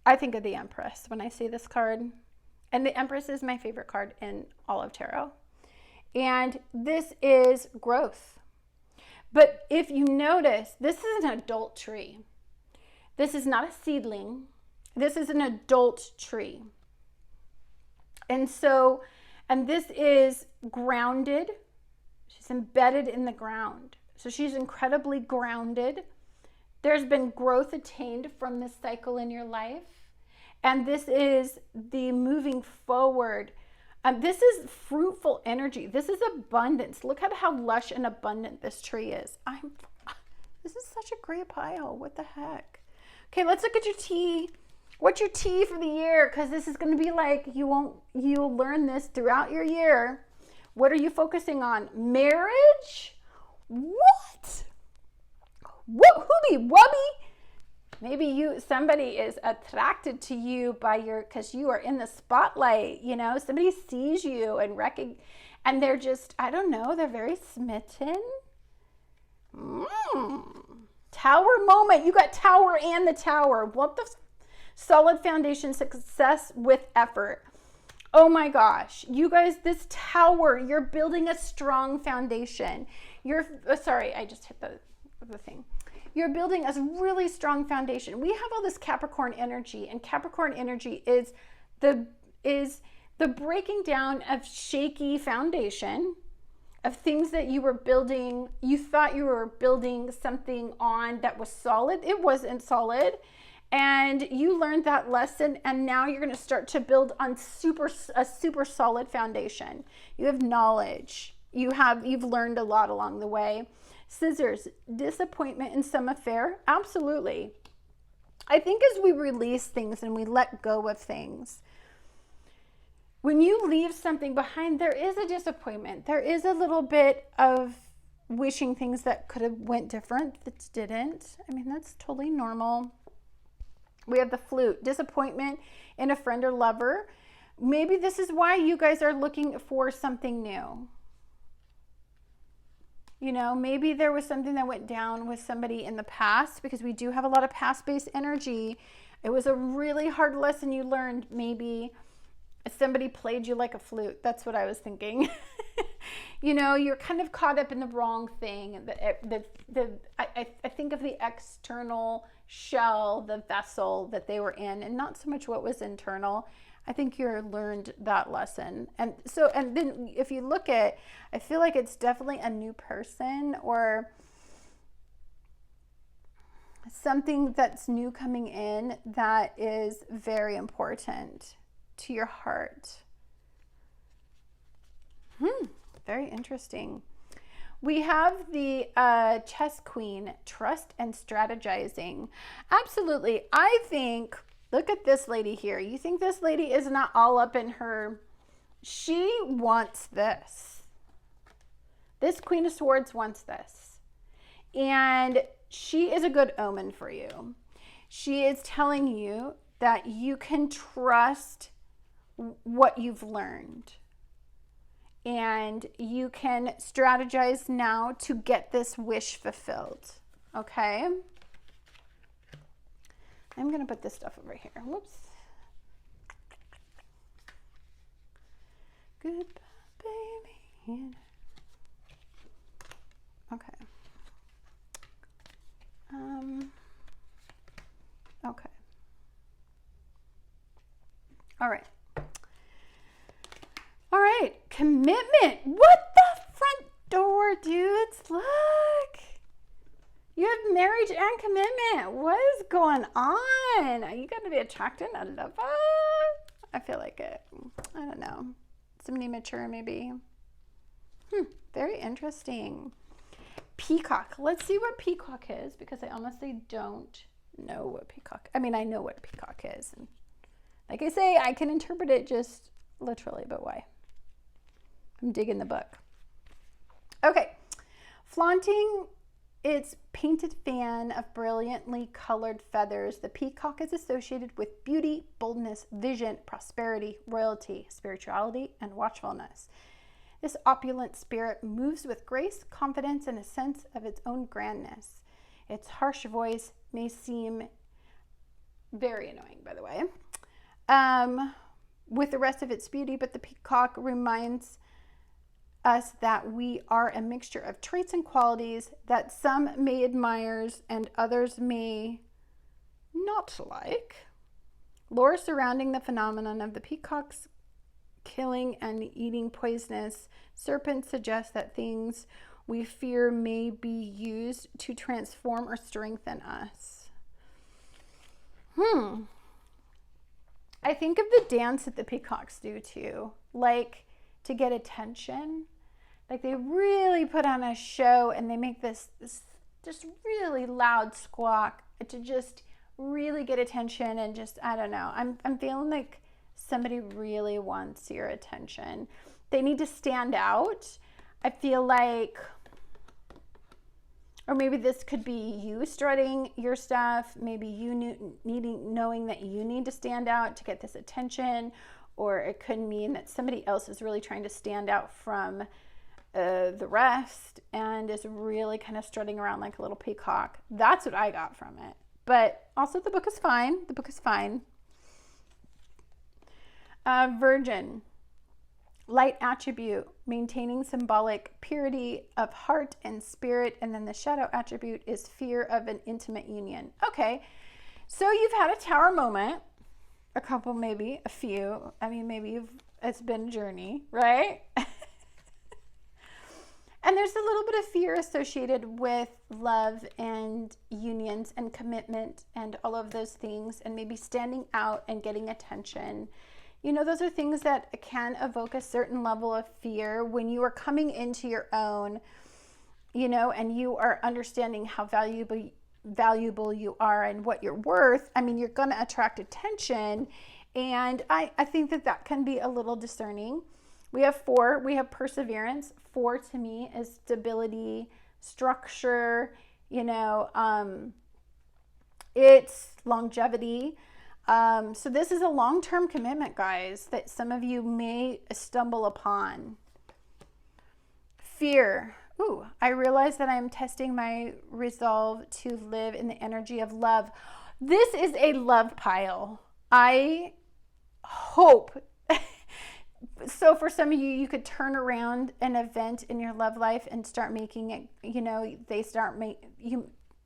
I think of the Empress when I see this card. And the Empress is my favorite card in all of tarot. And this is growth. But if you notice, this is an adult tree. This is not a seedling. This is an adult tree. And this is grounded. She's embedded in the ground. So she's incredibly grounded. There's been growth attained from this cycle in your life. And this is the moving forward. This is fruitful energy. This is abundance. Look at how lush and abundant this tree is. This is such a great pile. What the heck? Okay, let's look at your tea. What's your tea for the year? Because this is going to be like, you'll learn this throughout your year. What are you focusing on? Marriage? What? Whoopie wubby? Maybe somebody is attracted to you because you are in the spotlight, somebody sees you and they're just, I don't know, they're very smitten. Tower moment. You got Tower and the Tower. What the solid foundation, success with effort. Oh my gosh, you guys, this Tower, you're building a strong foundation. Sorry, I just hit the thing. You're building a really strong foundation. We have all this Capricorn energy, and Capricorn energy is the breaking down of shaky foundation, of things that you were building. You thought you were building something on that was solid. It wasn't solid. And you learned that lesson, and now you're going to start to build on a super solid foundation. You have knowledge. You've learned a lot along the way. Scissors, disappointment in some affair? Absolutely. I think as we release things and we let go of things, when you leave something behind, there is a disappointment. There is a little bit of wishing things that could have went different that didn't. I mean, that's totally normal. We have the Flute, disappointment in a friend or lover. Maybe this is why you guys are looking for something new. Maybe there was something that went down with somebody in the past, because we do have a lot of past-based energy. It was a really hard lesson you learned. Maybe somebody played you like a flute. That's what I was thinking. You're kind of caught up in the wrong thing. I think of the external shell, the vessel that they were in, and not so much what was internal. I think you learned that lesson. And then if you look at, I feel like it's definitely a new person or something that's new coming in that is very important to your heart. Very interesting. We have the chess queen, trust and strategizing. Absolutely. I think, look at this lady here. You think this lady is not all up in her, she wants this. This Queen of Swords wants this. And she is a good omen for you. She is telling you that you can trust what you've learned. And you can strategize now to get this wish fulfilled. Okay? I'm going to put this stuff over here. Whoops. Goodbye, baby. Okay. Okay. All right. All right, commitment. What the front door, dudes? Look. You have marriage and commitment. What is going on? Are you going to be attracting a lover? I feel like it. I don't know. Somebody mature, maybe. Very interesting. Peacock. Let's see what peacock is, because I honestly don't know what peacock. I mean, I know what peacock is. And like I say, I can interpret it just literally, but why? I'm digging the book. Okay. Flaunting its painted fan of brilliantly colored feathers, the peacock is associated with beauty, boldness, vision, prosperity, royalty, spirituality, and watchfulness. This opulent spirit moves with grace, confidence, and a sense of its own grandness. Its harsh voice may seem very annoying, by the way, with the rest of its beauty, but the peacock reminds us that we are a mixture of traits and qualities that some may admire and others may not like. Lore surrounding the phenomenon of the peacock's killing and eating poisonous serpents suggests that things we fear may be used to transform or strengthen us. I think of the dance that the peacocks do too, like to get attention. Like they really put on a show and they make this just really loud squawk to just really get attention and just, I don't know. I'm feeling like somebody really wants your attention. They need to stand out. I feel like, or maybe this could be you strutting your stuff. Maybe you knowing that you need to stand out to get this attention. Or it could mean that somebody else is really trying to stand out from the rest and is really kind of strutting around like a little peacock. That's what I got from it. But also the book is fine. The book is fine. Virgin. Light attribute, maintaining symbolic purity of heart and spirit. And then the shadow attribute is fear of an intimate union. Okay, so you've had a tower moment. A couple, maybe, a few. I mean, maybe it's been a journey, right? And there's a little bit of fear associated with love and unions and commitment and all of those things, and maybe standing out and getting attention. You know, those are things that can evoke a certain level of fear when you are coming into your own, you know, and you are understanding how valuable you are and what you're worth. I mean, you're going to attract attention, and I think that can be a little discerning. We have 4. We have perseverance. 4 to me is stability, structure, you know, it's longevity. So this is a long-term commitment, guys, that some of you may stumble upon. Fear. Ooh, I realize that I'm testing my resolve to live in the energy of love. This is a love pile. I hope. So for some of you, you could turn around an event in your love life and start making it, you know,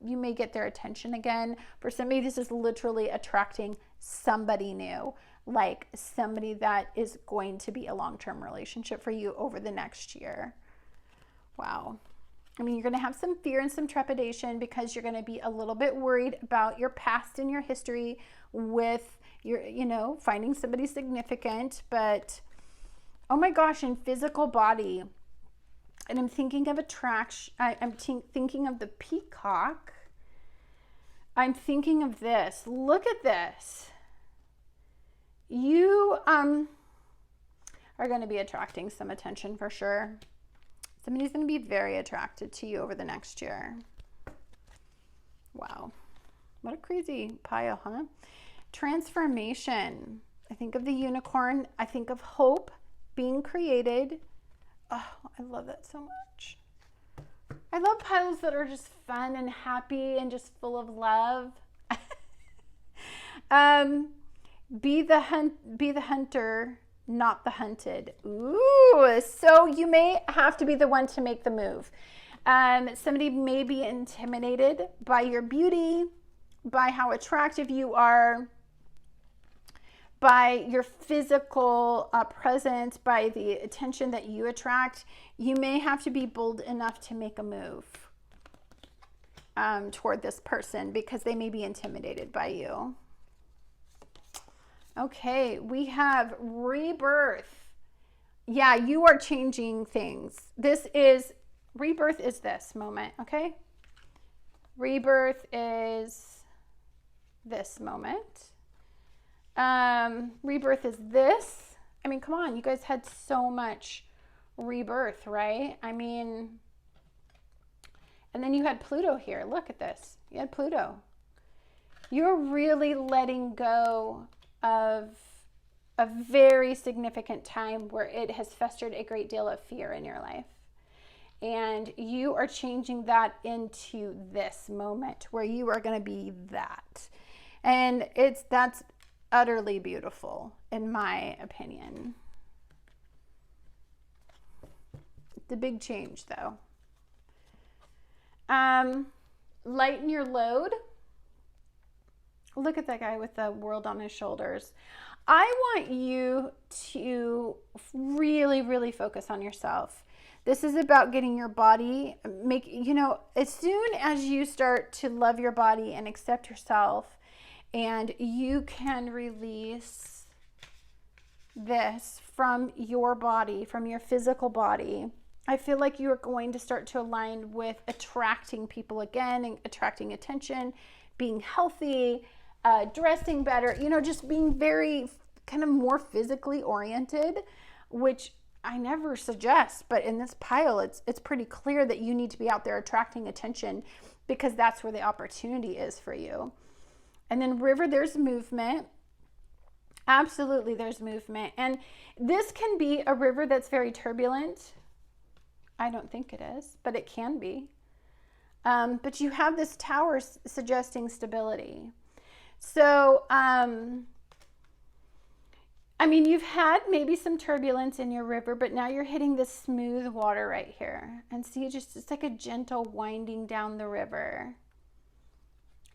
you may get their attention again. For somebody, this is literally attracting somebody new, like somebody that is going to be a long-term relationship for you over the next year. Wow. I mean, you're going to have some fear and some trepidation because you're going to be a little bit worried about your past and your history with your, finding somebody significant. But, oh my gosh, in physical body, and I'm thinking of attraction, I'm thinking of the peacock. I'm thinking of this. Look at this. You are going to be attracting some attention for sure. Somebody's going to be very attracted to you over the next year. Wow. What a crazy pile, huh? Transformation. I think of the unicorn. I think of hope being created. Oh, I love that so much. I love piles that are just fun and happy and just full of love. Be the hunter, not the hunted. Ooh, so you may have to be the one to make the move. Somebody may be intimidated by your beauty, by how attractive you are, by your physical presence, by the attention that you attract. You may have to be bold enough to make a move toward this person because they may be intimidated by you. Okay, we have rebirth. Yeah, you are changing things. Rebirth is this moment, okay? Rebirth is this moment. Rebirth is this. I mean, come on, you guys had so much rebirth, right? I mean, and then you had Pluto here. Look at this. You had Pluto. You're really letting go of a very significant time where it has festered a great deal of fear in your life. And you are changing that into this moment where you are going to be that. And that's utterly beautiful, in my opinion. It's a big change, though. Lighten your load. Look at that guy with the world on his shoulders. I want you to really, really focus on yourself. This is about getting your body, as soon as you start to love your body and accept yourself, and you can release this from your body, from your physical body, I feel like you are going to start to align with attracting people again and attracting attention, being healthy, dressing better, just being very kind of more physically oriented, which I never suggest, but in this pile, it's pretty clear that you need to be out there attracting attention because that's where the opportunity is for you. And then river, there's movement. Absolutely, there's movement. And this can be a river that's very turbulent. I don't think it is, but it can be. But you have this tower suggesting stability. So, you've had maybe some turbulence in your river, but now you're hitting this smooth water right here. And see, it's like a gentle winding down the river.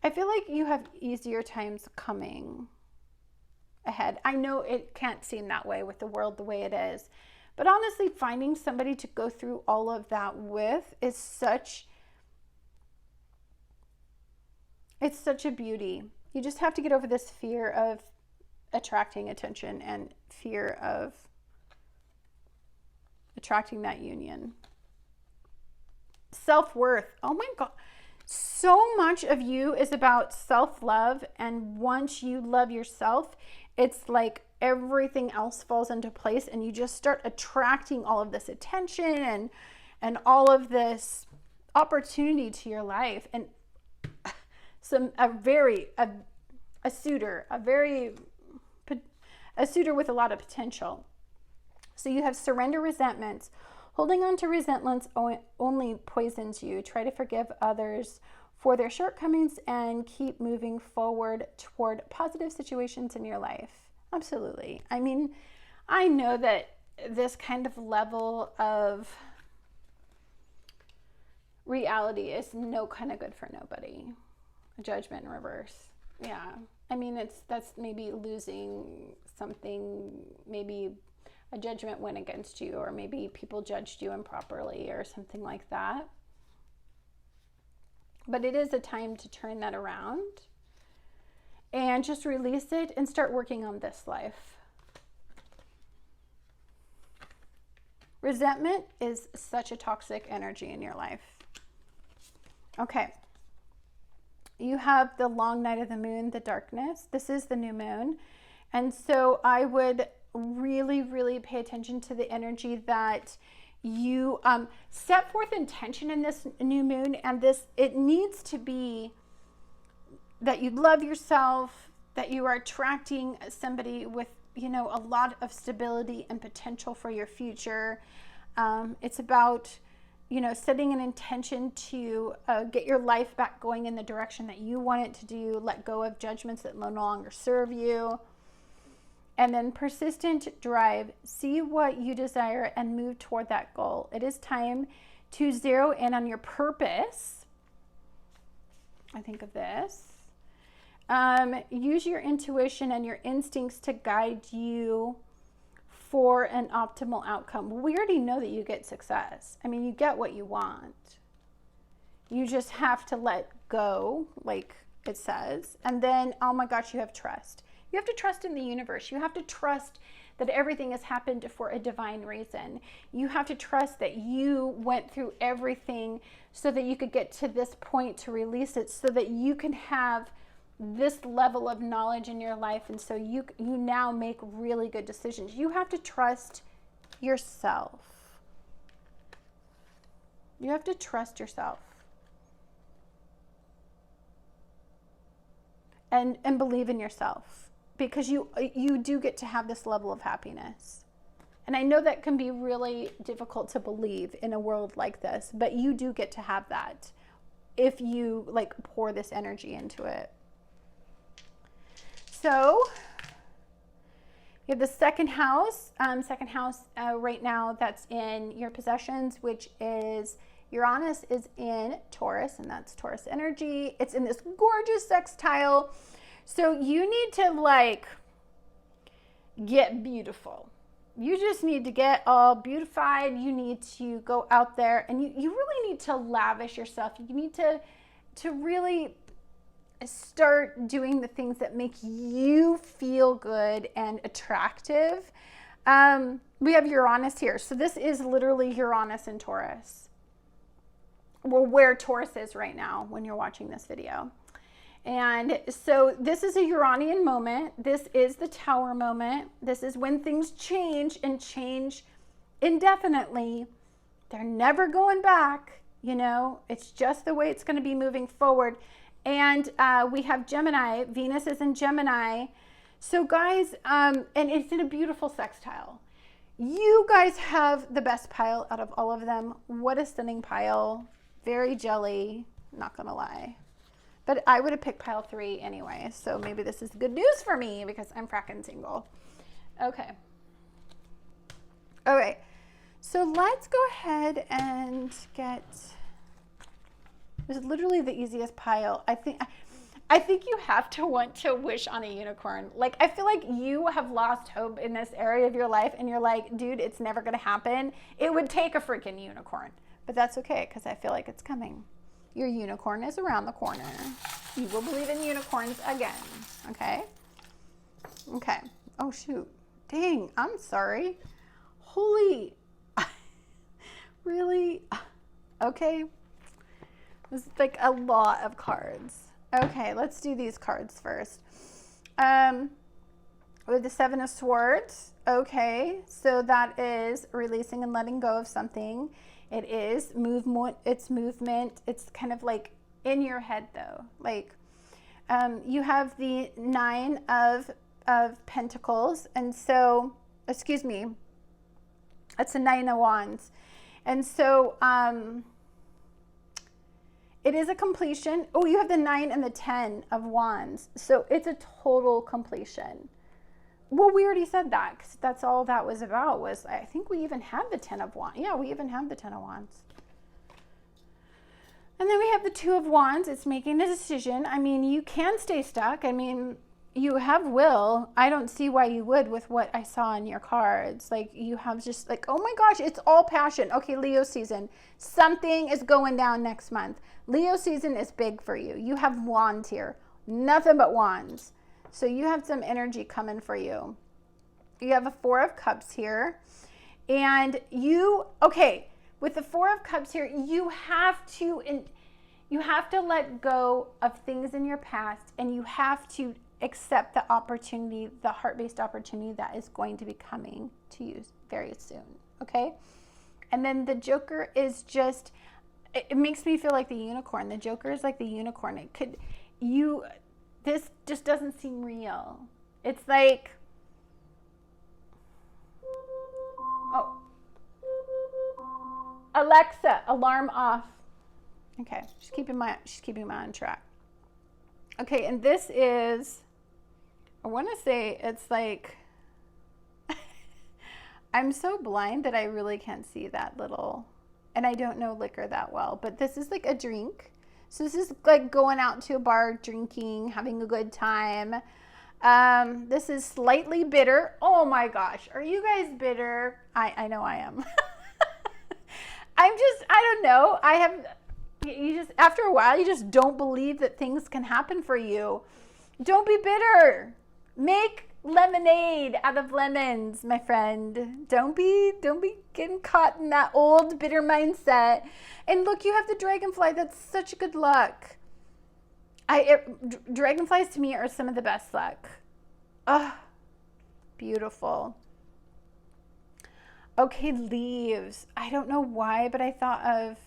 I feel like you have easier times coming ahead. I know it can't seem that way with the world the way it is, but honestly, finding somebody to go through all of that with is such a beauty. You just have to get over this fear of attracting attention and fear of attracting that union. Self-worth. Oh my God. So much of you is about self-love, and once you love yourself, it's like everything else falls into place and you just start attracting all of this attention and all of this opportunity to your life. And a suitor with a lot of potential. So you have surrender resentments. Holding on to resentments only poisons you. Try to forgive others for their shortcomings and keep moving forward toward positive situations in your life. Absolutely. I know that this kind of level of reality is no kind of good for nobody. Judgment in reverse. Yeah. I mean, that's maybe losing something, maybe a judgment went against you, or maybe people judged you improperly or something like that. But it is a time to turn that around and just release it and start working on this life. Resentment is such a toxic energy in your life. Okay. You have the long night of the moon, the darkness. This is the new moon. And so I would really, really pay attention to the energy that you set forth intention in this new moon. And it needs to be that you love yourself, that you are attracting somebody with, a lot of stability and potential for your future. It's about, setting an intention to get your life back going in the direction that you want it to do, let go of judgments that no longer serve you. And then persistent drive, see what you desire and move toward that goal. It is time to zero in on your purpose. I think of this. Use your intuition and your instincts to guide you for an optimal outcome. We already know that you get success. I mean, you get what you want. You just have to let go, like it says. And then, oh my gosh, you have trust. You have to trust in the universe. You have to trust that everything has happened for a divine reason. You have to trust that you went through everything so that you could get to this point to release it, so that you can have this level of knowledge in your life, and so you now make really good decisions. You have to trust yourself. You have to trust yourself. And believe in yourself, because you do get to have this level of happiness. And I know that can be really difficult to believe in a world like this, but you do get to have that if you pour this energy into it. So you have the second house right now that's in your possessions, which is Uranus is in Taurus, and that's Taurus energy. It's in this gorgeous sextile. So you need to get beautiful. You just need to get all beautified. You need to go out there, and you really need to lavish yourself. You need to really start doing the things that make you feel good and attractive. We have Uranus here. So this is literally Uranus in Taurus. Well, where Taurus is right now when you're watching this video. And so this is a Uranian moment. This is the Tower moment. This is when things change, and change indefinitely. They're never going back. It's just the way it's going to be moving forward. And we have Gemini. Venus is in Gemini. So guys, and it's in a beautiful sextile. You guys have the best pile out of all of them. What a stunning pile. Very jelly, not gonna lie. But I would have picked pile 3 anyway. So maybe this is good news for me because I'm fracking single. Okay. All right. So let's go ahead and get... It was literally the easiest pile. I think you have to want to wish on a unicorn. I feel like you have lost hope in this area of your life, and you're like, dude, it's never going to happen. It would take a freaking unicorn. But that's okay, because I feel like it's coming. Your unicorn is around the corner. You will believe in unicorns again. Okay? Okay. Oh, shoot. Dang, I'm sorry. Holy. Really? Okay. This is a lot of cards. Okay, let's do these cards first. With the 7 of Swords. Okay, so that is releasing and letting go of something. It is movement. It's movement. It's kind of in your head though. You have the 9 of Pentacles, and so, excuse me, that's a 9 of Wands, and so it is a completion. Oh, you have the 9 and the 10 of Wands. So it's a total completion. Well, we already said that, because that's all that was about. Was I think we even have the 10 of Wands. Yeah, we even have the 10 of Wands. And then we have the Two of Wands. It's making a decision. I mean, you can stay stuck. I mean, you have will. I don't see why you would with what I saw in your cards. Like, you have just like, oh my gosh, it's all passion. Okay, Leo season. Something is going down next month. Leo season is big for you. You have wands here. Nothing but wands. So you have some energy coming for you. You have a Four of Cups here. And you, okay, with the Four of Cups here, you have to let go of things in your past, and you have to accept the opportunity, the heart-based opportunity that is going to be coming to you very soon, okay? And then the Joker is just, it makes me feel like the unicorn. The Joker is like the unicorn. This just doesn't seem real. It's like, oh, Alexa, alarm off. Okay, she's keeping me on track. Okay, and this is, I want to say it's like, I'm so blind that I really can't see that little, and I don't know liquor that well, but this is like a drink. So this is like going out to a bar, drinking, having a good time. This is slightly bitter. Oh my gosh, are you guys bitter? I know I am. I don't know. You just, after a while, you just don't believe that things can happen for you. Don't be bitter. Make lemonade out of lemons, my friend. Don't be getting caught in that old bitter mindset. And look, you have the dragonfly. That's such good luck. Dragonflies to me are some of the best luck. Oh, beautiful. Okay, leaves. I don't know why, but I thought of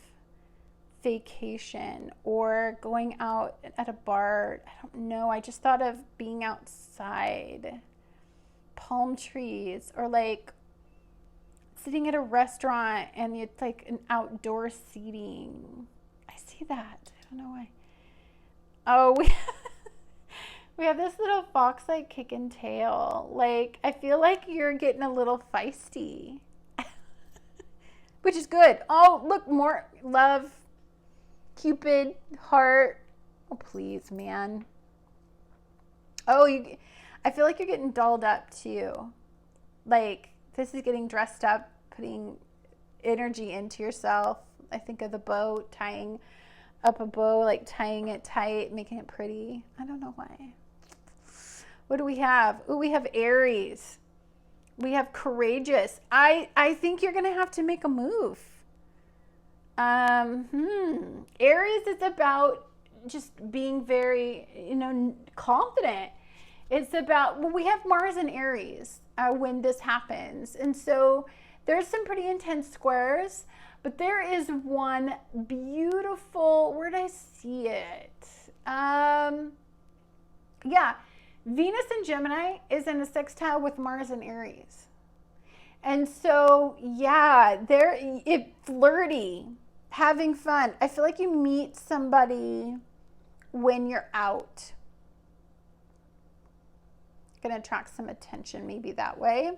vacation or going out at a bar. I don't know. I just thought of being outside, palm trees, or like sitting at a restaurant and it's like an outdoor seating. I see that. I don't know why. Oh, we have this little fox like kicking tail. Like, I feel like you're getting a little feisty, which is good. Oh, look, more love. Cupid, heart. Oh, please, man. Oh, I feel like you're getting dolled up too. Like, this is getting dressed up, putting energy into yourself. I think of the bow, tying up a bow, like tying it tight, making it pretty. I don't know why. What do we have? Oh, we have Aries. We have courageous. I think you're going to have to make a move. Aries is about just being very, confident. It's about, well, we have Mars and Aries when this happens. And so there's some pretty intense squares, but there is one beautiful, where did I see it? Yeah, Venus and Gemini is in a sextile with Mars and Aries. And so, yeah, it's flirty, having fun. I feel like you meet somebody when you're out. Gonna attract some attention maybe that way.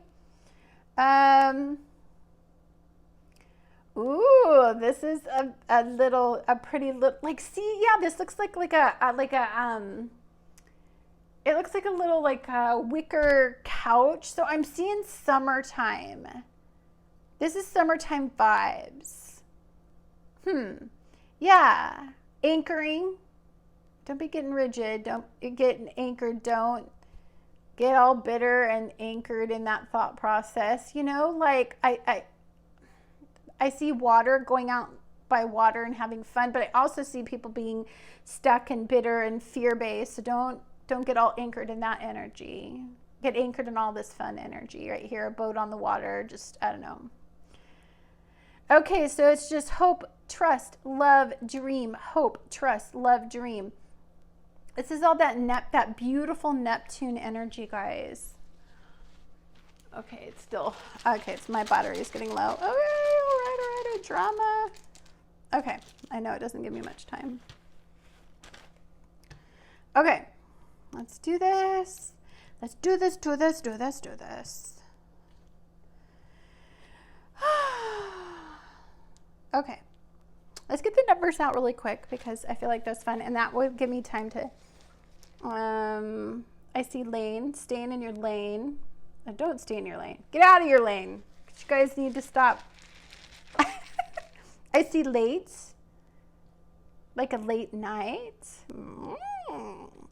Ooh, this is a pretty little, like, see, yeah, this looks like it looks like a little like a wicker couch. So I'm seeing summertime. This is summertime vibes. Yeah. Anchoring. Don't be getting rigid. Don't get anchored. Don't get all bitter and anchored in that thought process. Like I see water, going out by water and having fun, but I also see people being stuck and bitter and fear-based. So don't get all anchored in that energy. Get anchored in all this fun energy right here. A boat on the water, just, I don't know. Okay, so it's just hope, trust, love, dream. Hope, trust, love, dream. This is all that beautiful Neptune energy, guys. Okay, it's my battery is getting low. Okay, all right, drama. Okay, I know it doesn't give me much time. Okay. Let's do this. Let's do this. Okay. Let's get the numbers out really quick because I feel like that's fun. And that will give me time to, I see lane, staying in your lane. Don't stay in your lane. Get out of your lane. You guys need to stop. I see late, like a late night.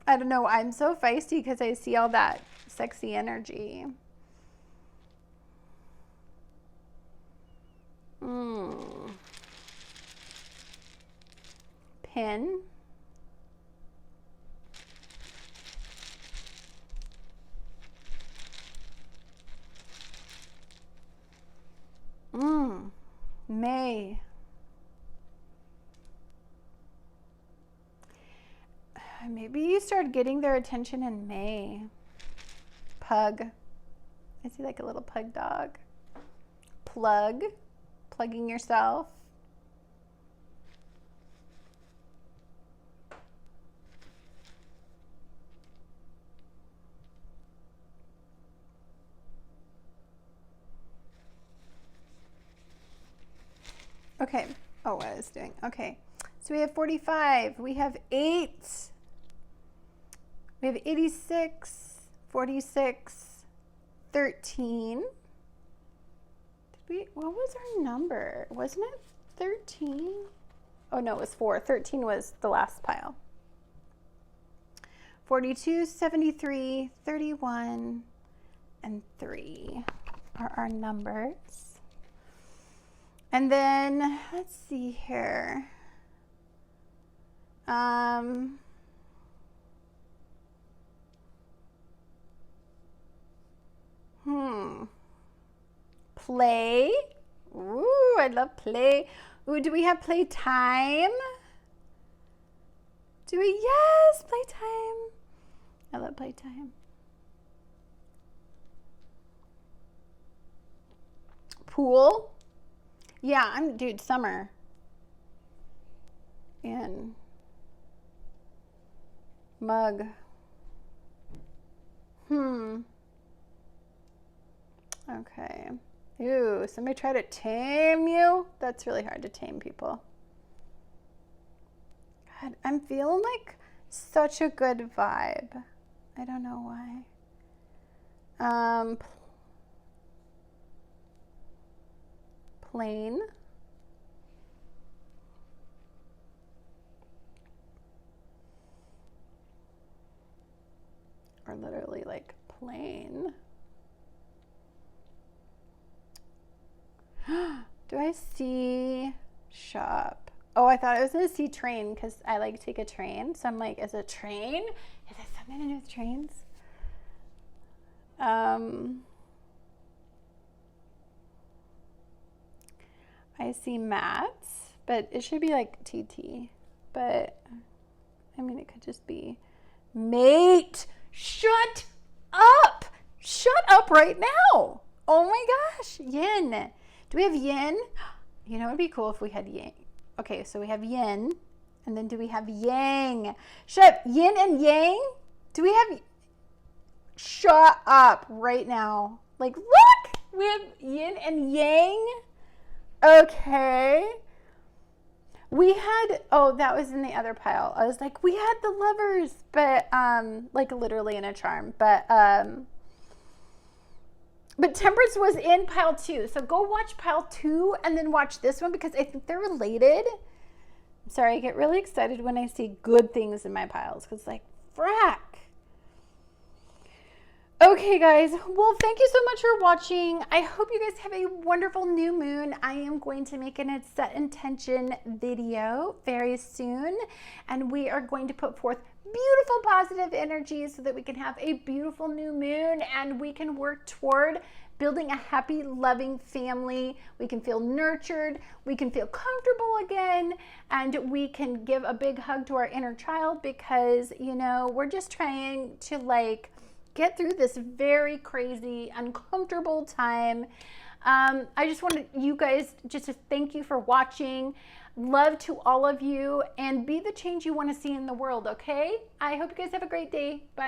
I don't know. I'm so feisty because I see all that sexy energy. Pin. May. Maybe you start getting their attention in May. Pug. I see like a little pug dog. Plug. Plugging yourself. Okay. Oh, what I was doing. Okay. So we have 45. We have 8. We have 86, 46, 13. What was our number? Wasn't it 13? Oh, no, it was 4. 13 was the last pile. 42, 73, 31, and 3 are our numbers. And then, let's see here. Play. Ooh, I love play. Ooh, do we have playtime? Do we? Yes, playtime. I love playtime. Pool. Yeah, dude, summer. And mug. Okay. Ooh, somebody try to tame you? That's really hard to tame people. God, I'm feeling like such a good vibe. I don't know why. Plain. Or literally like plain. Do I see shop? Oh, I thought I was going to see train because I like take a train. So I'm like, is it train? Is it something to do with trains? I see mats, but it should be like TT. But I mean, it could just be mate. Shut up. Shut up right now. Oh my gosh. Yin. Do we have yin? You know, it would be cool if we had yang. Okay, so we have yin. And then do we have yang? Shut up. Yin and yang? Do we have... Shut up right now. Like, look! We have yin and yang. Okay. We had... Oh, that was in the other pile. I was like, we had the lovers. But, like, literally in a charm. But Temperance was in pile 2. So go watch pile 2 and then watch this one because I think they're related. I'm sorry, I get really excited when I see good things in my piles because like, frack. Okay, guys. Well, thank you so much for watching. I hope you guys have a wonderful new moon. I am going to make a set intention video very soon. And we are going to put forth beautiful positive energy so that we can have a beautiful new moon and we can work toward building a happy, loving family. We can feel nurtured, we can feel comfortable again, and we can give a big hug to our inner child because, you know, we're just trying to like get through this very crazy, uncomfortable time. I just wanted you guys just to thank you for watching. Love to all of you and be the change you want to see in the world, okay? I hope you guys have a great day. Bye.